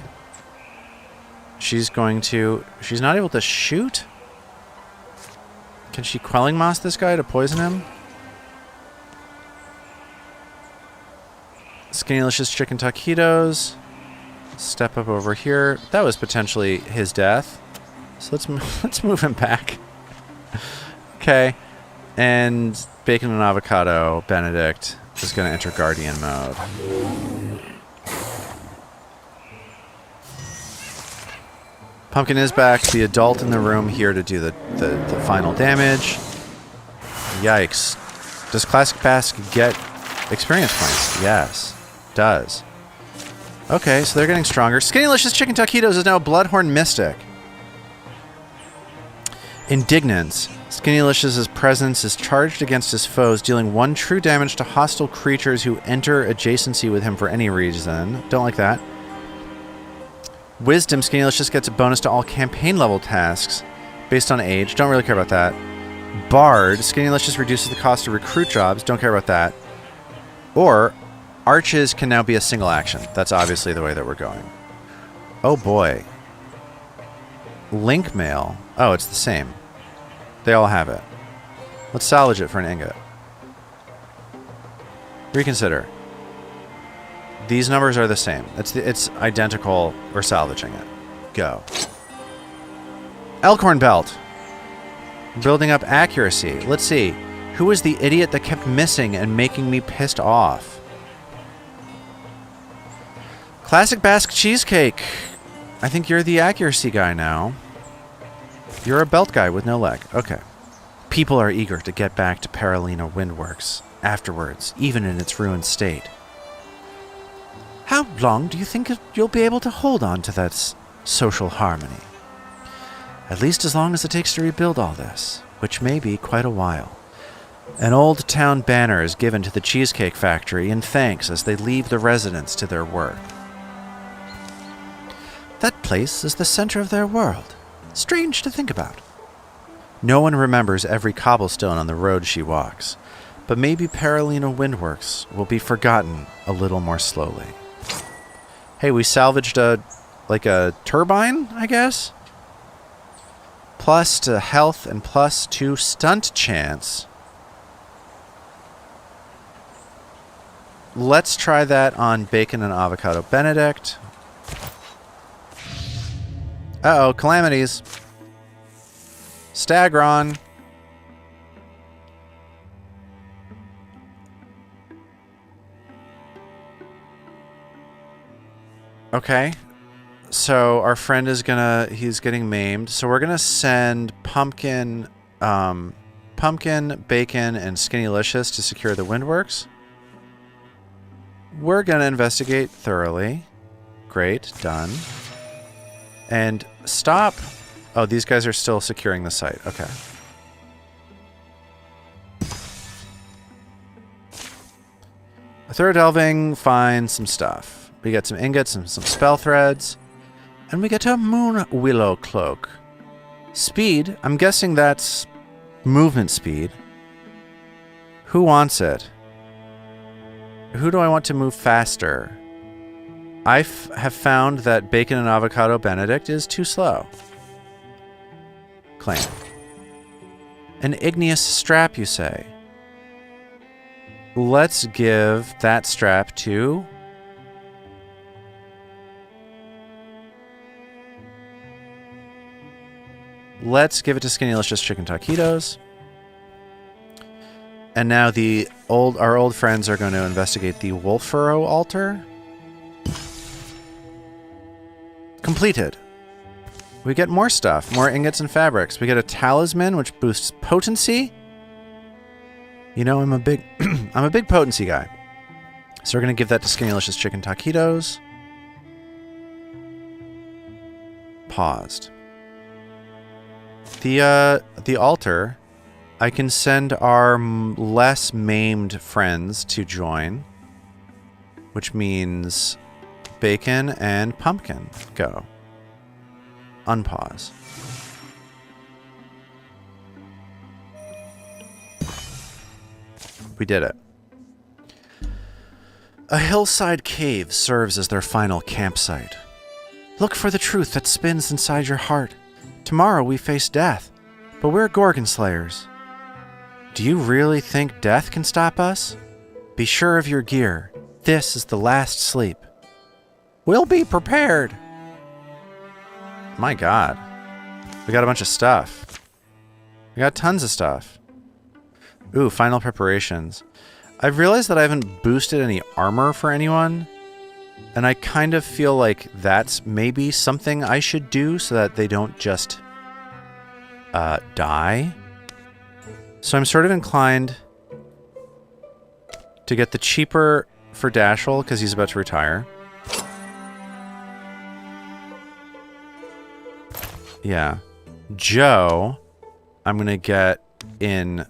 She's not able to shoot? Can she Quelling Moss this guy to poison him? Skinnylicious chicken taquitos. Step up over here. That was potentially his death. So let's move him back. Okay. And bacon and avocado Benedict is going to enter guardian mode. Pumpkin is back, the adult in the room here to do the final damage. Yikes. Does Classic Basque get experience points? Yes, does. Okay, so they're getting stronger. Skinnylicious Chicken Taquitos is now a Bloodhorn Mystic. Indignance. Skinnylicious' presence is charged against his foes, dealing 1 true damage to hostile creatures who enter adjacency with him for any reason. Don't like that. Wisdom. Skinnylicious gets a bonus to all campaign level tasks based on age. Don't really care about that. Bard. Skinnylicious reduces the cost to recruit jobs. Don't care about that. Or arches can now be a single action. That's obviously the way that we're going. Oh boy. Link mail. Oh, it's the same. They all have it. Let's salvage it for an ingot. Reconsider. These numbers are the same. It's identical. We're salvaging it. Go. Elkhorn Belt. Building up accuracy. Let's see. Who was the idiot that kept missing and making me pissed off? Classic Basque Cheesecake. I think you're the accuracy guy now. You're a belt guy with no leg. Okay. People are eager to get back to Paralina Windworks afterwards, even in its ruined state. How long do you think you'll be able to hold on to that social harmony? At least as long as it takes to rebuild all this, which may be quite a while. An old town banner is given to the Cheesecake Factory in thanks as they leave the residents to their work. That place is the center of their world. Strange to think about. No one remembers every cobblestone on the road she walks, but maybe Paralina Windworks will be forgotten a little more slowly. Hey, we salvaged a turbine, I guess? Plus to health and plus to stunt chance. Let's try that on Bacon and Avocado Benedict. Uh-oh, calamities. Stagron. Okay. So our friend is he's getting maimed. So we're gonna send Pumpkin, Bacon, and Skinnylicious to secure the Windworks. We're gonna investigate thoroughly. Great, done. And stop. Oh, these guys are still securing the site. Okay. Thorough delving, find some stuff. We get some ingots and some spell threads. And we get a Moon Willow Cloak. Speed, I'm guessing that's movement speed. Who wants it? Who do I want to move faster? I have found that Bacon and Avocado Benedict is too slow. Claim. An igneous strap, you say? Let's give that strap to... Let's give it to Skinnylicious Chicken Taquitos. And now our old friends are going to investigate the Wolfuro altar. Completed. We get more stuff, more ingots and fabrics. We get a talisman which boosts potency. You know, I'm a big potency guy. So we're going to give that to Skinnylicious Chicken Taquitos. Paused. The altar, I can send our less maimed friends to join, which means Bacon and Pumpkin go. Unpause. We did it. A hillside cave serves as their final campsite. Look for the truth that spins inside your heart. Tomorrow we face death, but we're Gorgon Slayers. Do you really think death can stop us? Be sure of your gear. This is the last sleep. We'll be prepared. My God. We got a bunch of stuff. We got tons of stuff. Ooh, final preparations. I've realized that I haven't boosted any armor for anyone. And I kind of feel like that's maybe something I should do so that they don't just die. So I'm sort of inclined to get the cheaper for Dashel because he's about to retire. Yeah. Joe, I'm going to get in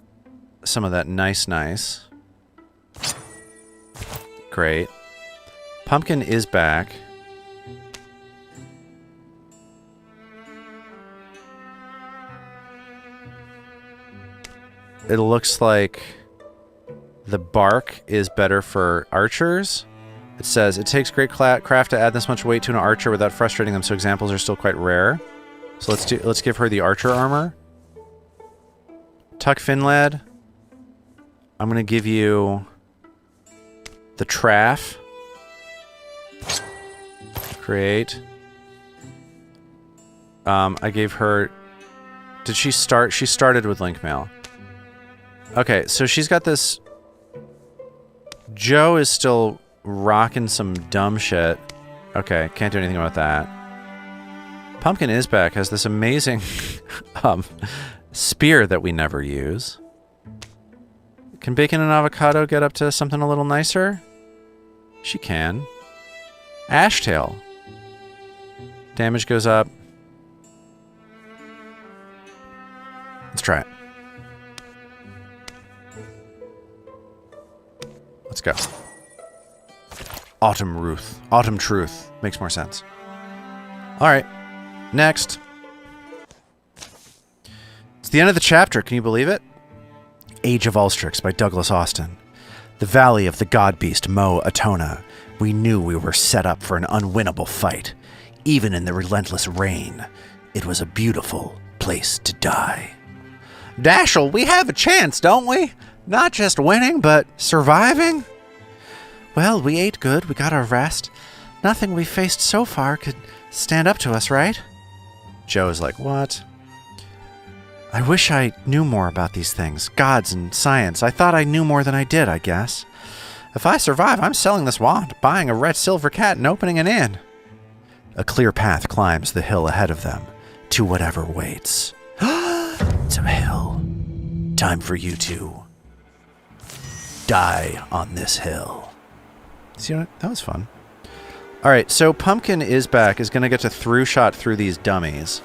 some of that nice. Great. Pumpkin is back. It looks like the bark is better for archers. It says, it takes great craft to add this much weight to an archer without frustrating them, so examples are still quite rare. So let's give her the archer armor. Tuck Finlad. I'm going to give you the Traff. Great. I gave her... Did she start? She started with Link Mail. Okay, so she's got this... Joe is still rocking some dumb shit. Okay, can't do anything about that. Pumpkin is back, has this amazing spear that we never use. Can bacon and avocado get up to something a little nicer? She can. Ashtail. Damage goes up. Let's try it. Let's go. Autumn Ruth. Autumn Truth. Makes more sense. Alright. Next. It's the end of the chapter. Can you believe it? Age of Ulstrix by Douglas Austin. The valley of the god beast Mo Atona. We knew we were set up for an unwinnable fight. Even in the relentless rain, it was a beautiful place to die. Dashel, we have a chance, don't we? Not just winning, but surviving? Well, we ate good, we got our rest. Nothing we faced so far could stand up to us, right? Joe's like, what? I wish I knew more about these things, gods and science. I thought I knew more than I did, I guess. If I survive, I'm selling this wand, buying a red silver cat, and opening an inn. A clear path climbs the hill ahead of them, to whatever waits. It's a hill. Time for you to die on this hill. See what? That was fun. Alright, so Pumpkin is back, is going to get to through-shot through these dummies.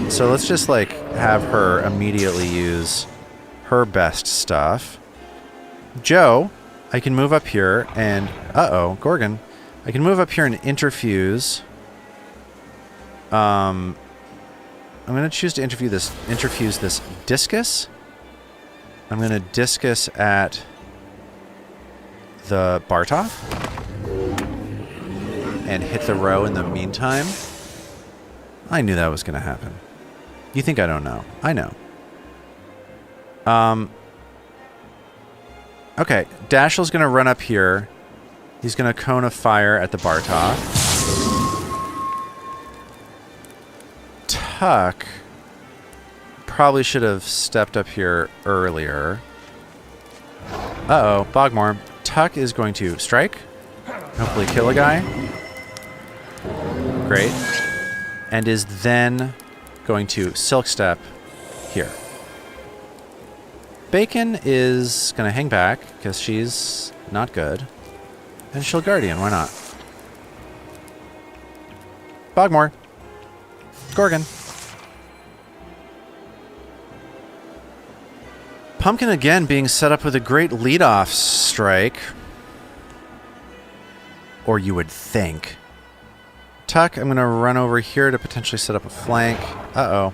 So let's just, like, have her immediately use her best stuff. Joe, I can move up here and... Uh-oh, Gorgon. I can move up here and interfuse. I'm going to choose to interfuse this discus. I'm going to discus at the Bartov. And hit the row in the meantime. I knew that was going to happen. You think I don't know? I know. Okay, Dashel's going to run up here. He's going to cone of fire at the Bartov. Tuck probably should have stepped up here earlier. Uh-oh, Bogmore. Tuck is going to strike. Hopefully kill a guy. Great. And is then going to Silk Step here. Bacon is going to hang back because she's not good. And she'll Guardian, why not? Bogmore. Gorgon. Pumpkin again being set up with a great leadoff strike. Or you would think. Tuck, I'm going to run over here to potentially set up a flank. Uh-oh.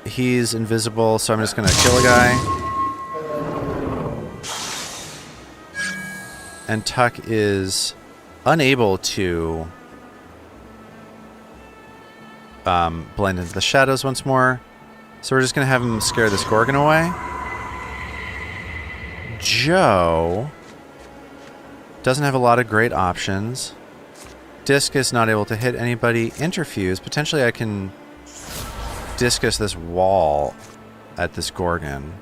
He's invisible, so I'm just going to kill a guy. And Tuck is unable to blend into the shadows once more. So we're just going to have him scare this Gorgon away. Joe Doesn't have a lot of great options. Discus not able to hit anybody. Interfuse. Potentially I can discus this wall at this Gorgon.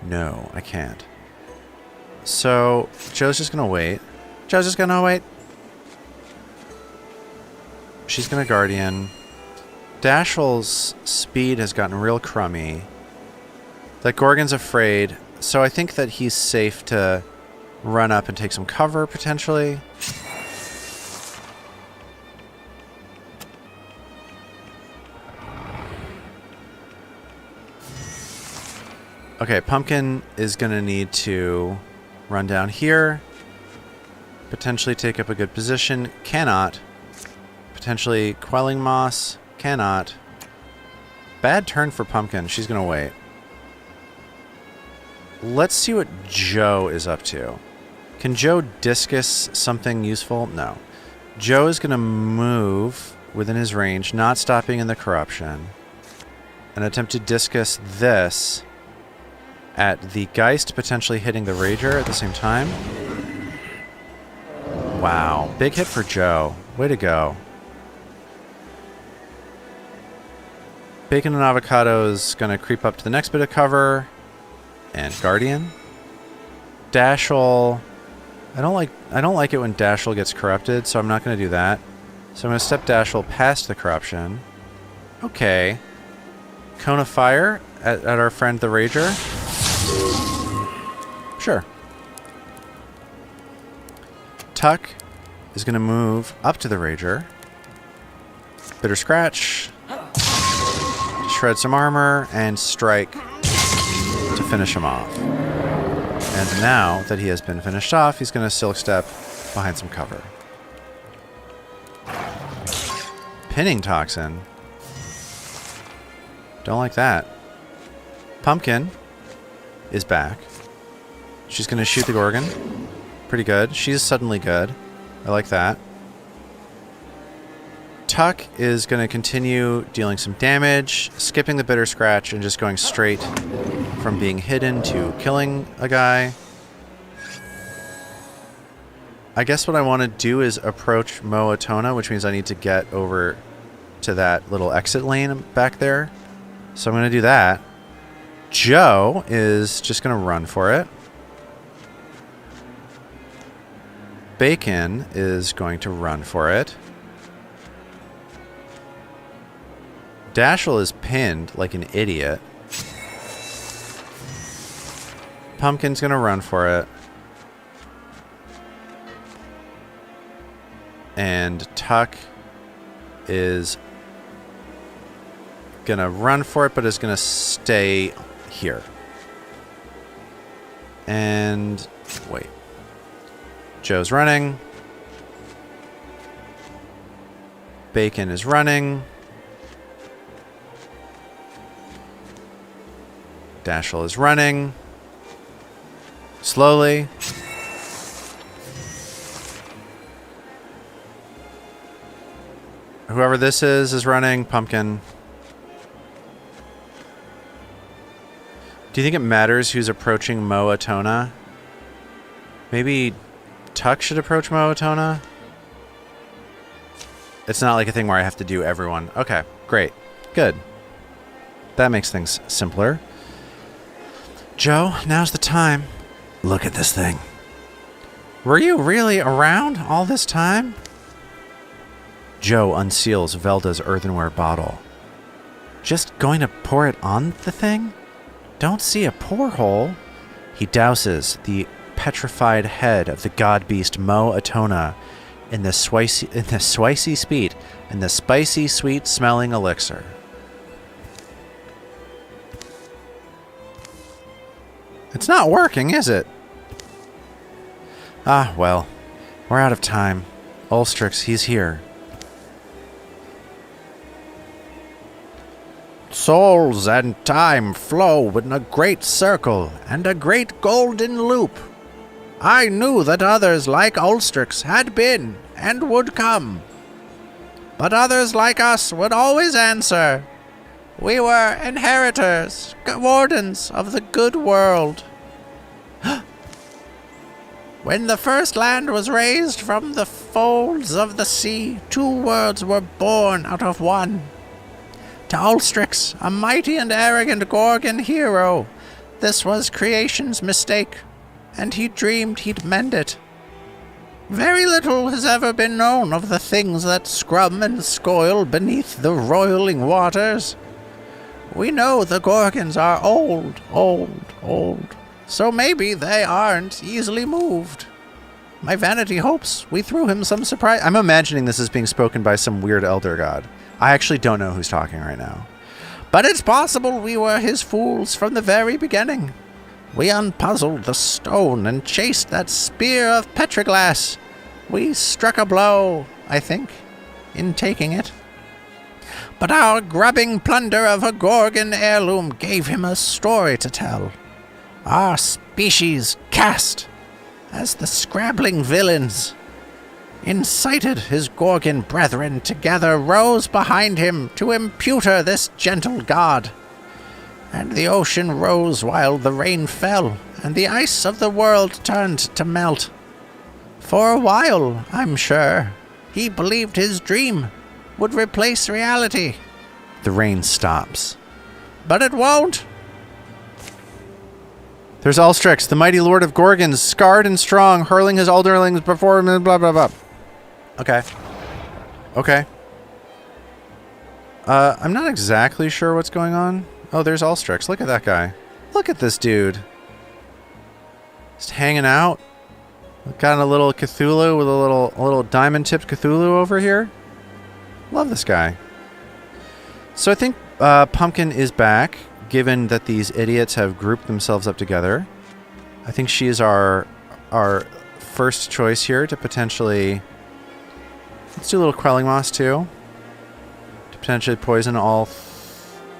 No, I can't. So, Joe's just gonna wait. Joe's just gonna wait. She's gonna Guardian. Dashel's speed has gotten real crummy. That Gorgon's afraid, so I think that he's safe to run up and take some cover, potentially. Okay, Pumpkin is going to need to run down here. Potentially take up a good position. Cannot. Potentially Quelling Moss. Cannot. Bad turn for Pumpkin. She's going to wait. Let's see what Joe is up to. Can Joe discus something useful? No. Joe is going to move within his range, not stopping in the corruption, and attempt to discus this at the Geist, potentially hitting the Rager at the same time. Wow. Big hit for Joe. Way to go. Bacon and Avocado is going to creep up to the next bit of cover. And Guardian. Dashel. I don't like it when Dashel gets corrupted, so I'm not going to do that. So I'm going to step Dashel past the corruption. Okay. Cone of Fire at our friend the Rager. Sure. Tuck is going to move up to the Rager. Bitter Scratch. Shred some armor and strike to finish him off. And now that he has been finished off, he's going to Silk Step behind some cover. Pinning Toxin. Don't like that. Pumpkin is back. She's going to shoot the Gorgon. Pretty good. She's suddenly good. I like that. Tuck is going to continue dealing some damage, skipping the Bitter Scratch, and just going straight from being hidden to killing a guy. I guess what I want to do is approach Moatona, which means I need to get over to that little exit lane back there. So I'm going to do that. Joe is just going to run for it. Bacon is going to run for it. Dashel is pinned like an idiot. Pumpkin's going to run for it. And Tuck is going to run for it, but is going to stay here. And wait. Joe's running. Bacon is running. Dashel is running. Slowly. Whoever this is running. Pumpkin. Do you think it matters who's approaching Moatona? Maybe Tuck should approach Moatona? It's not like a thing where I have to do everyone. Okay, great. Good. That makes things simpler. Joe, now's the time. Look at this thing. Were you really around all this time? Joe unseals Velda's earthenware bottle. Just going to pour it on the thing? Don't see a pour hole. He douses the petrified head of the god beast Moatona in the spicy sweet smelling elixir. It's not working, is it? Ah, well. We're out of time. Ulstrix, he's here. Souls and time flow in a great circle and a great golden loop. I knew that others like Ulstrix had been and would come. But others like us would always answer. We were inheritors, wardens of the good world. When the first land was raised from the folds of the sea, 2 worlds were born out of one. To Ulstrix, a mighty and arrogant Gorgon hero, this was creation's mistake, and he dreamed he'd mend it. Very little has ever been known of the things that scrum and scoil beneath the roiling waters. We know the Gorgons are old, so maybe they aren't easily moved. My vanity hopes we threw him some surprise. I'm imagining this is being spoken by some weird elder god. I actually don't know who's talking right now. But it's possible we were his fools from the very beginning. We unpuzzled the stone and chased that spear of petroglass. We struck a blow, I think, in taking it. But our grubbing plunder of a Gorgon heirloom gave him a story to tell. Our species cast as the scrabbling villains incited his Gorgon brethren together, rose behind him to imputer this gentle god. And the ocean rose while the rain fell, and the ice of the world turned to melt. For a while, I'm sure, he believed his dream would replace reality. The rain stops. But it won't. There's Ulstrix, the mighty lord of Gorgons, scarred and strong, hurling his underlings before him, and blah, blah, blah. Okay. Okay. I'm not exactly sure what's going on. Oh, there's Ulstrix. Look at that guy. Look at this dude. Just hanging out. Got a little Cthulhu with a little diamond-tipped Cthulhu over here. Love this guy. So I think Pumpkin is back, given that these idiots have grouped themselves up together. I think she is our first choice here to potentially... Let's do a little Quelling Moss, too. To potentially poison all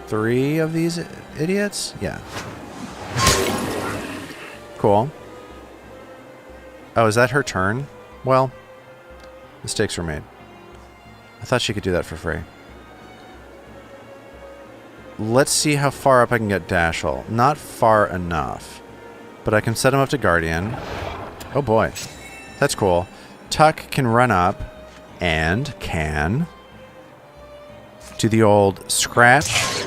3 of these idiots? Yeah. Cool. Oh, is that her turn? Well, mistakes were made. I thought she could do that for free. Let's see how far up I can get Dashel. Not far enough. But I can set him up to Guardian. Oh boy. That's cool. Tuck can run up and can do the old scratch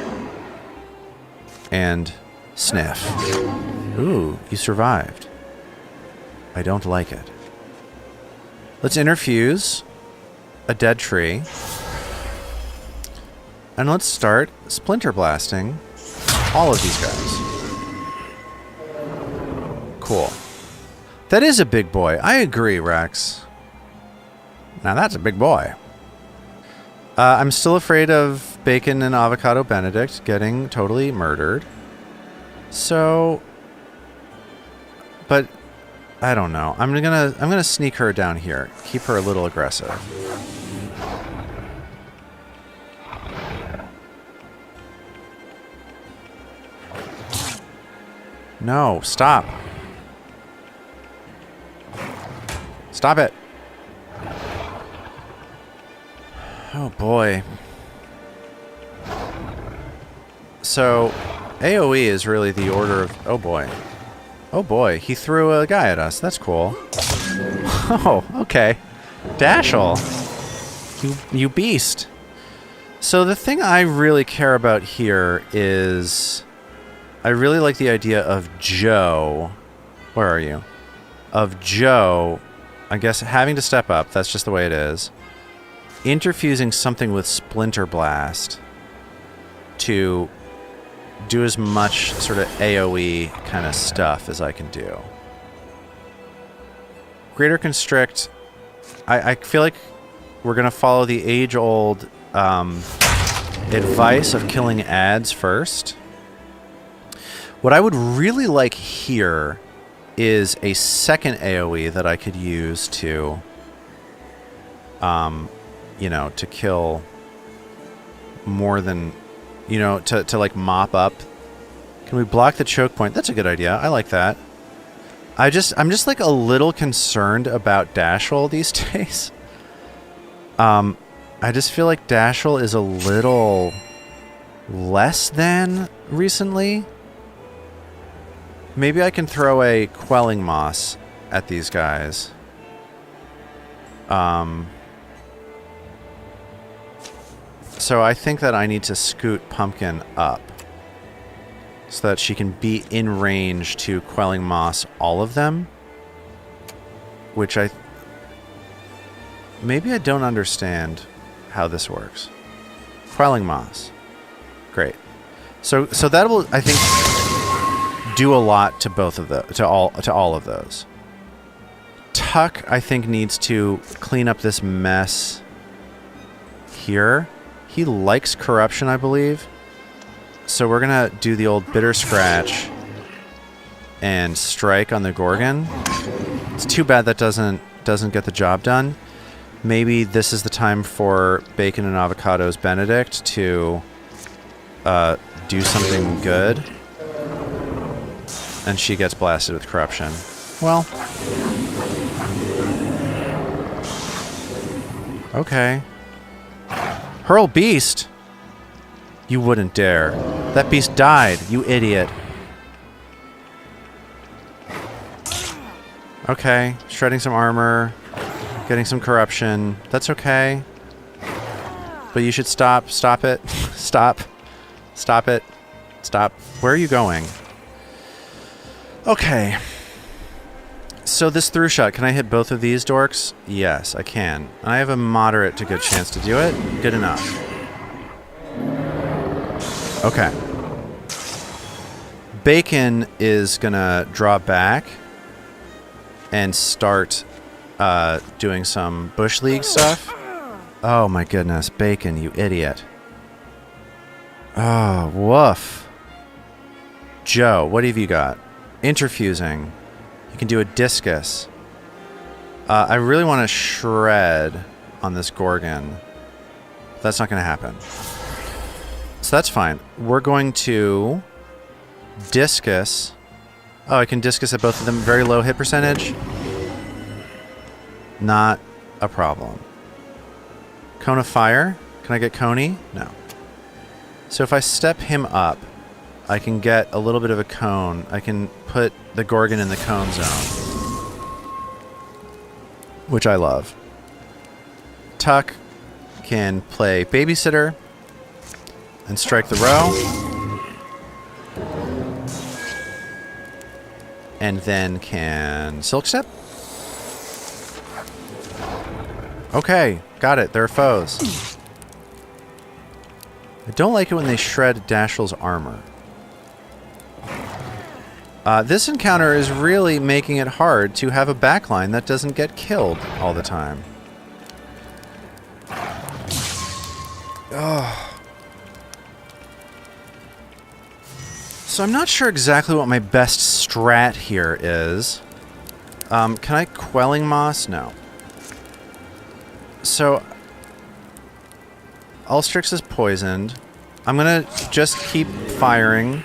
and sniff. Ooh, you survived. I don't like it. Let's interfuse a dead tree. And let's start splinter blasting all of these guys. Cool. That is a big boy. I agree, Rex. Now that's a big boy. I'm still afraid of Bacon and Avocado Benedict getting totally murdered. So... But... I don't know. I'm gonna sneak her down here. Keep her a little aggressive. No, stop. Stop it. Oh boy. So, AoE is really the order of... Oh boy. Oh boy, he threw a guy at us. That's cool. Oh, okay. Dashel. You beast. So the thing I really care about here is... I really like the idea of Joe... Where are you? Of Joe, I guess, having to step up. That's just the way it is. Interfusing something with Splinter Blast to do as much sort of AoE kind of stuff as I can do. Greater Constrict. I feel like we're going to follow the age-old advice of killing ads first. What I would really like here is a second AoE that I could use to, you know, to kill more than... You know, to like mop up. Can we block the choke point? That's a good idea. I like that. I'm just like a little concerned about Dashel these days. I just feel like Dashel is a little less than recently. Maybe I can throw a Quelling Moss at these guys. So I think that I need to scoot Pumpkin up so that she can be in range to Quelling Moss all of them. Which maybe I don't understand how this works. Quelling Moss. Great. So that will, I think, do a lot to both of those, to all of those. Tuck, I think, needs to clean up this mess here. He likes corruption, I believe. So we're gonna do the old bitter scratch and strike on the Gorgon. It's too bad that doesn't get the job done. Maybe this is the time for Bacon and Avocado's Benedict to do something good. And she gets blasted with corruption. Well. Okay. Hurl Beast? You wouldn't dare. That beast died, you idiot. Okay, shredding some armor, getting some corruption. That's okay. But you should stop. Stop it. Stop. Stop it. Stop. Where are you going? Okay. So this through shot, can I hit both of these dorks? Yes, I can. I have a moderate to good chance to do it. Good enough. Okay. Bacon is gonna draw back and start doing some Bush League stuff. Oh my goodness, Bacon, you idiot. Oh, woof. Joe, what have you got? Interfusing. You can do a discus. I really want to shred on this Gorgon. That's not going to happen. So that's fine. We're going to discus. Oh, I can discus at both of them. Very low hit percentage. Not a problem. Cone of Fire. Can I get Coney? No. So if I step him up, I can get a little bit of a cone. I can put the Gorgon in the cone zone, which I love. Tuck can play Babysitter and strike the row. And then can Silk Step. Okay, got it. They're foes. I don't like it when they shred Dashiell's armor. This encounter is really making it hard to have a backline that doesn't get killed all the time. Ugh. So I'm not sure exactly what my best strat here is. Can I Quelling Moss? No. So Ulstrix is poisoned. I'm gonna just keep firing.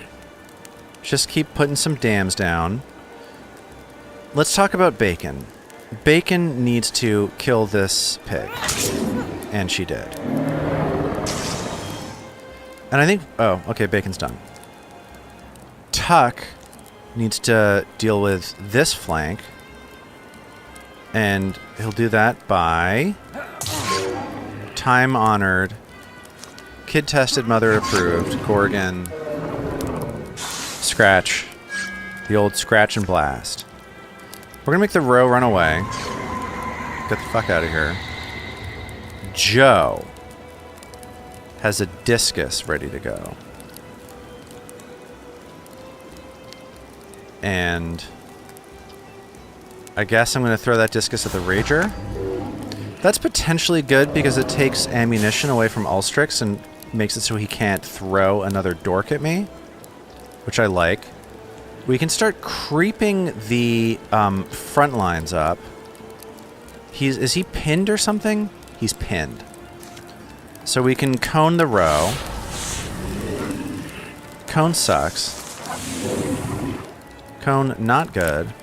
Just keep putting some dams down. Let's talk about Bacon. Bacon needs to kill this pig. And she did. And I think... Oh, okay, Bacon's done. Tuck needs to deal with this flank. And he'll do that by... time-honored, kid-tested, mother-approved, Gorgon... Scratch. The old scratch and blast. We're gonna make the row run away. Get the fuck out of here. Joe has a discus ready to go. And I guess I'm gonna throw that discus at the Rager. That's potentially good because it takes ammunition away from Ulstrix and makes it so he can't throw another dork at me. Which I like. We can start creeping the front lines up. Is he pinned or something? He's pinned. So we can cone the row. Cone sucks. Cone not good.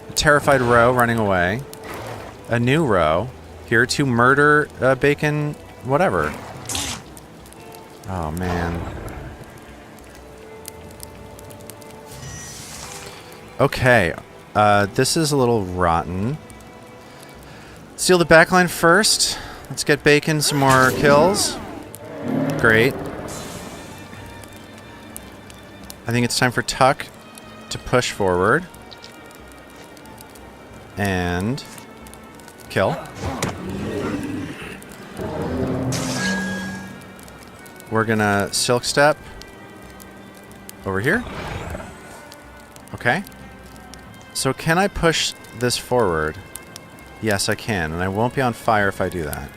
A terrified row running away. A new row. Here to murder Bacon whatever. Oh man. Okay. This is a little rotten. Steal the backline first. Let's get Bacon some more kills. Great. I think it's time for Tuck to push forward. And kill. We're gonna Silk Step over here. Okay. So can I push this forward? Yes, I can, and I won't be on fire if I do that.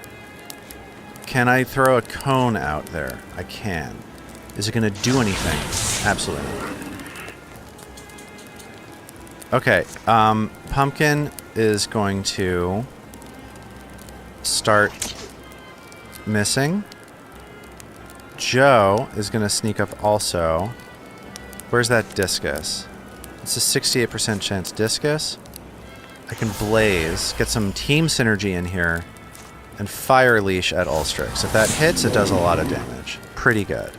Can I throw a cone out there? I can. Is it going to do anything? Absolutely not. Okay, Pumpkin is going to start missing. Joe is going to sneak up also. Where's that discus? It's a 68% chance discus. I can blaze, get some team synergy in here, and fire leash at Ulstrix. If that hits, it does a lot of damage. Pretty good.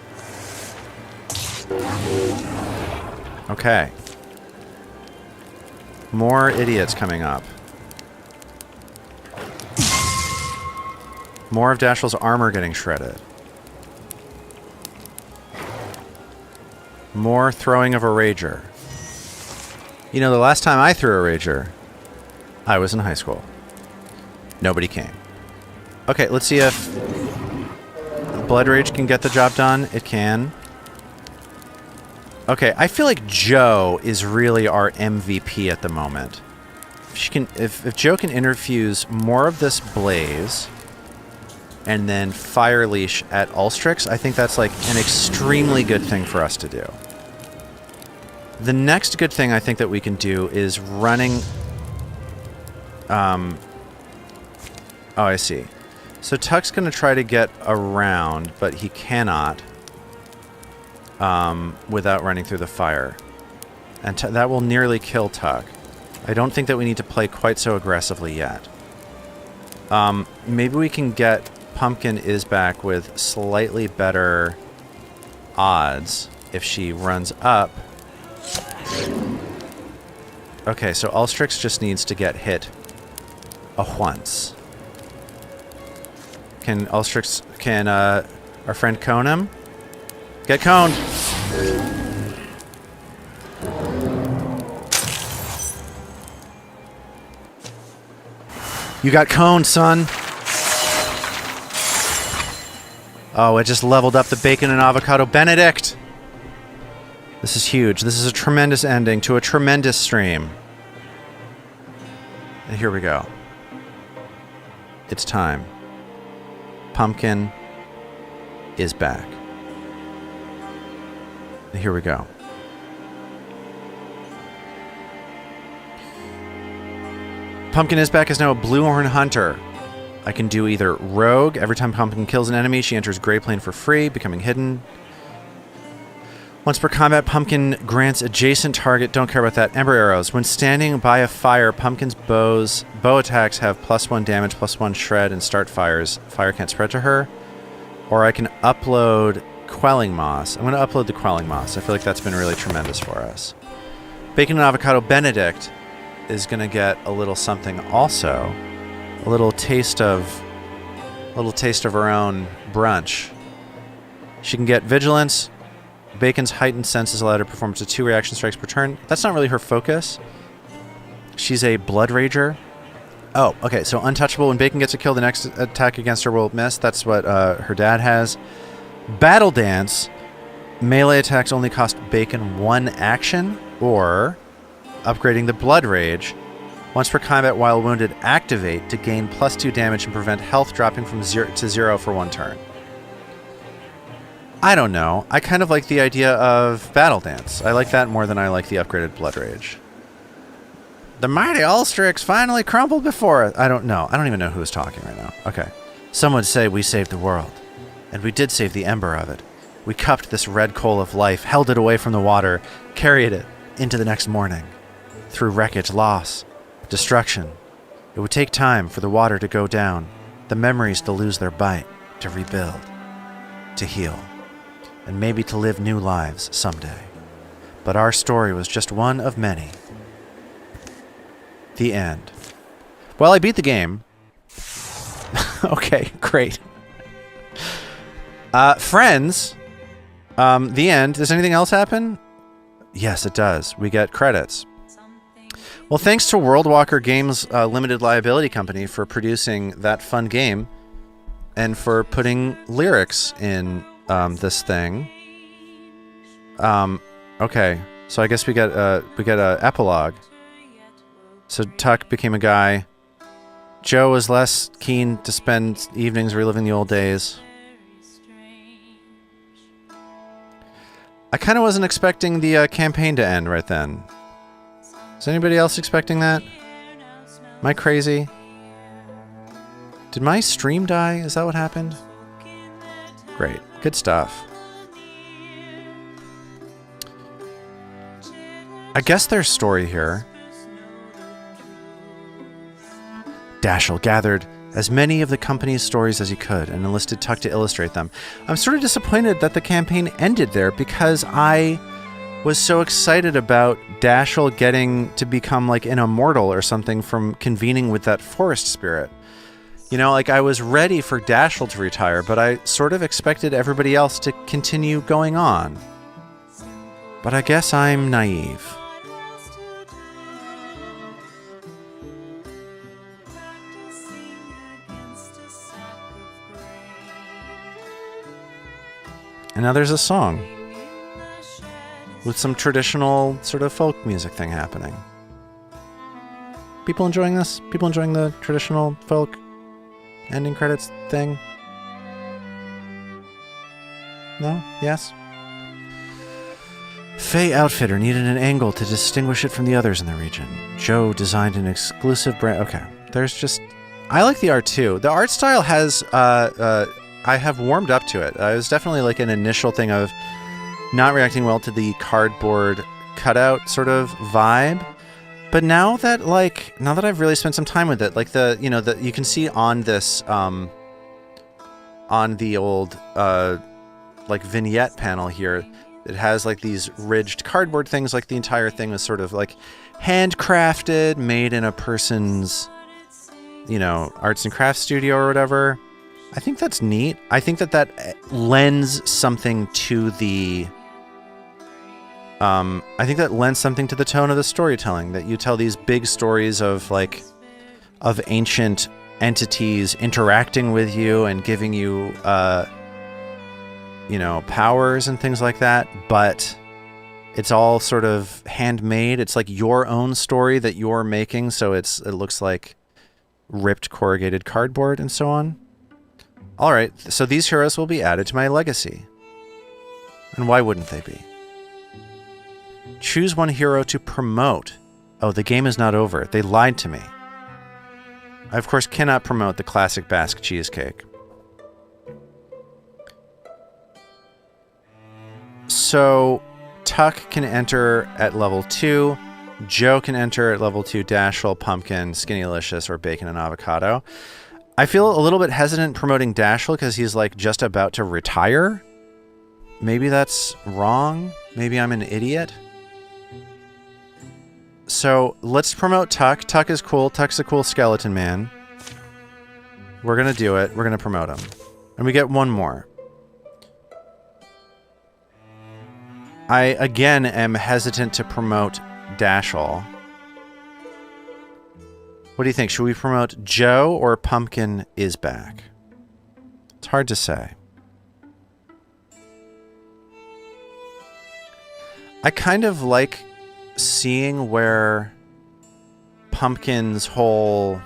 Okay. More idiots coming up. More of Dashiell's armor getting shredded. More throwing of a Rager. You know, the last time I threw a Rager, I was in high school. Nobody came. Okay, let's see if Blood Rage can get the job done. It can. Okay, I feel like Joe is really our MVP at the moment. If Joe can infuse more of this blaze and then fire leash at Ulstrix, I think that's like an extremely good thing for us to do. The next good thing I think that we can do is running... oh, I see. So Tuck's going to try to get around, but he cannot without running through the fire. And that will nearly kill Tuck. I don't think that we need to play quite so aggressively yet. Maybe we can get Pumpkin is back with slightly better odds if she runs up. Okay, so Ulstrix just needs to get hit once. Can Ulstrix, can our friend cone him? Get coned! You got coned, son! Oh, it just leveled up the Bacon and Avocado Benedict! This is huge. This is a tremendous ending to a tremendous stream. And here we go. It's time. Pumpkin is back. And here we go. Pumpkin is back is now a Bluehorn Hunter. I can do either Rogue. Every time Pumpkin kills an enemy, she enters Gray Plane for free, becoming hidden. Once per combat, Pumpkin grants adjacent target, don't care about that, Ember Arrows. When standing by a fire, Pumpkin's bow attacks have +1 damage, +1 shred, and start fires. Fire can't spread to her. Or I can upload Quelling Moss. I'm going to upload the Quelling Moss. I feel like that's been really tremendous for us. Bacon and Avocado Benedict is going to get a little something also. A little taste of her own brunch. She can get Vigilance. Bacon's heightened senses allow her to perform up to 2 reaction strikes per turn. That's not really her focus. She's a Blood Rager. Oh, okay, so Untouchable. When Bacon gets a kill, the next attack against her will miss. That's what her dad has. Battle Dance. Melee attacks only cost Bacon 1 action, or upgrading the Blood Rage. Once per combat while wounded, activate to gain +2 damage and prevent health dropping from 0 to 0 for 1 turn. I don't know. I kind of like the idea of Battle Dance. I like that more than I like the upgraded Blood Rage. The mighty Ulstrix finally crumbled before it. I don't know. I don't even know who is talking right now. Okay. Some would say we saved the world. And we did save the ember of it. We cupped this red coal of life, held it away from the water, carried it into the next morning. Through wreckage, loss, destruction. It would take time for the water to go down, the memories to lose their bite, to rebuild, to heal, and maybe to live new lives someday. But our story was just one of many, The end. Well, I beat the game. Okay, great. Friends. The end. Does anything else happen? Yes, it does. We get credits. Well, thanks to Worldwalker Games Limited Liability Company for producing that fun game and for putting lyrics in this thing. Okay, so I guess we get a epilogue. So Tuck became a guy. Joe was less keen to spend evenings reliving the old days. I kind of wasn't expecting the campaign to end right then. Is anybody else expecting that? Am I crazy? Did my stream die? Is that what happened? Great. Good stuff. I guess there's story here. Dashiell gathered as many of the company's stories as he could and enlisted Tuck to illustrate them. I'm sort of disappointed that the campaign ended there because I was so excited about Dashiell getting to become like an immortal or something from convening with that forest spirit. You know, like I was ready for Dashiell to retire, but I sort of expected everybody else to continue going on. But I guess I'm naive. And now there's a song with some traditional sort of folk music thing happening. People enjoying this? People enjoying the traditional folk ending credits thing? No? Yes? Faye Outfitter needed an angle to distinguish it from the others in the region. Joe designed an exclusive brand. Okay. There's just... I like the art too. The art style has... I have warmed up to it. It was definitely like an initial thing of not reacting well to the cardboard cutout sort of vibe. But now that I've really spent some time with it, like you can see on this, on the old, like vignette panel here, it has like these ridged cardboard things, like the entire thing was sort of like handcrafted, made in a person's, arts and crafts studio or whatever. I think that's neat. I think that lends something to the... I think that lends something to the tone of the storytelling, that you tell these big stories of ancient entities interacting with you and giving you, powers and things like that, but it's all sort of handmade. It's like your own story that you're making, so it looks like ripped corrugated cardboard and so on. All right, so these heroes will be added to my legacy. And why wouldn't they be? Choose one hero to promote. Oh, the game is not over. They lied to me. I, of course, cannot promote the classic Basque cheesecake. So, Tuck can enter at level 2. Joe can enter at level 2. Dashiell, Pumpkin, Skinnylicious, or Bacon and Avocado. I feel a little bit hesitant promoting Dashiell because he's like just about to retire. Maybe that's wrong. Maybe I'm an idiot. So let's promote Tuck. Tuck is cool. Tuck's a cool skeleton man. We're going to do it. We're going to promote him. And we get one more. I, again, am hesitant to promote Dashiell. What do you think? Should we promote Joe or Pumpkin is back? It's hard to say. I kind of like seeing where Pumpkin's whole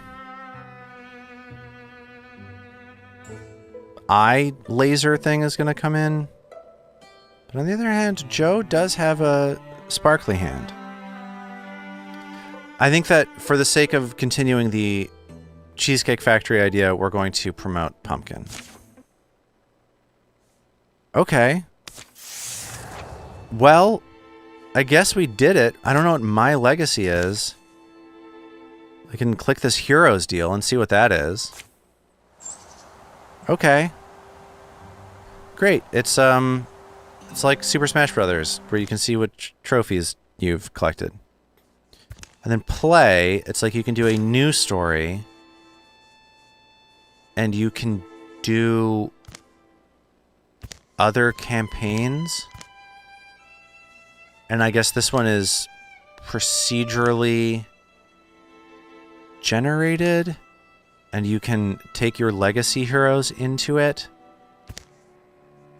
eye laser thing is going to come in. But on the other hand, Joe does have a sparkly hand. I think that for the sake of continuing the Cheesecake Factory idea, we're going to promote Pumpkin. Okay. Well, I guess we did it. I don't know what my legacy is. I can click this Heroes deal and see what that is. Okay. Great. It's like Super Smash Brothers, where you can see which trophies you've collected. And then play, it's like you can do a new story. And you can do other campaigns. And I guess this one is procedurally generated. And you can take your legacy heroes into it.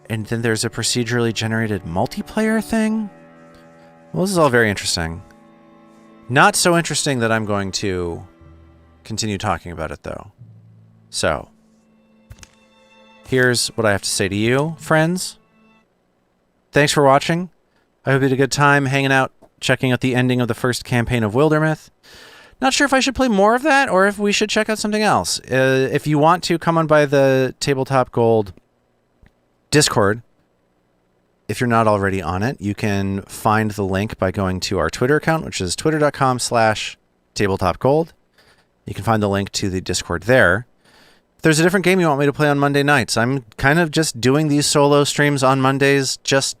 And then there's a procedurally generated multiplayer thing. Well, this is all very interesting. Not so interesting that I'm going to continue talking about it, though. So, here's what I have to say to you, friends. Thanks for watching. I hope you had a good time hanging out, checking out the ending of the first campaign of Wildermyth. Not sure if I should play more of that or if we should check out something else. If you want to, come on by the Tabletop Gold Discord. If you're not already on it, you can find the link by going to our Twitter account, which is twitter.com/tabletopgold. You can find the link to the Discord there. If there's a different game you want me to play on Monday nights, I'm kind of just doing these solo streams on Mondays just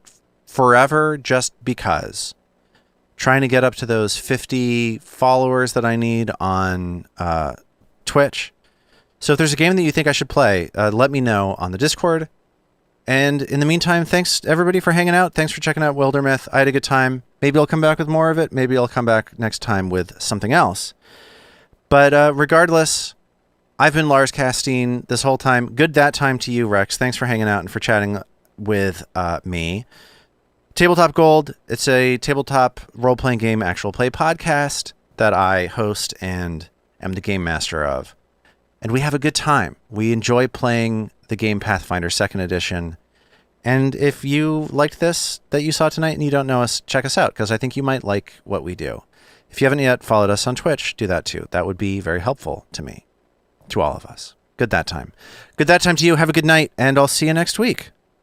forever, just because. Trying to get up to those 50 followers that I need on Twitch. So if there's a game that you think I should play, let me know on the Discord. And in the meantime, thanks everybody for hanging out. Thanks for checking out Wildermyth. I had a good time. Maybe I'll come back with more of it. Maybe I'll come back next time with something else. But regardless, I've been Lars Castine this whole time. Good that time to you, Rex. Thanks for hanging out and for chatting with me. Tabletop Gold, it's a tabletop role-playing game actual play podcast that I host and am the game master of. And we have a good time. We enjoy playing the game Pathfinder 2nd Edition. And if you liked this that you saw tonight and you don't know us, check us out, because I think you might like what we do. If you haven't yet followed us on Twitch, do that too. That would be very helpful to me, to all of us. Good that time. Good that time to you. Have a good night, and I'll see you next week.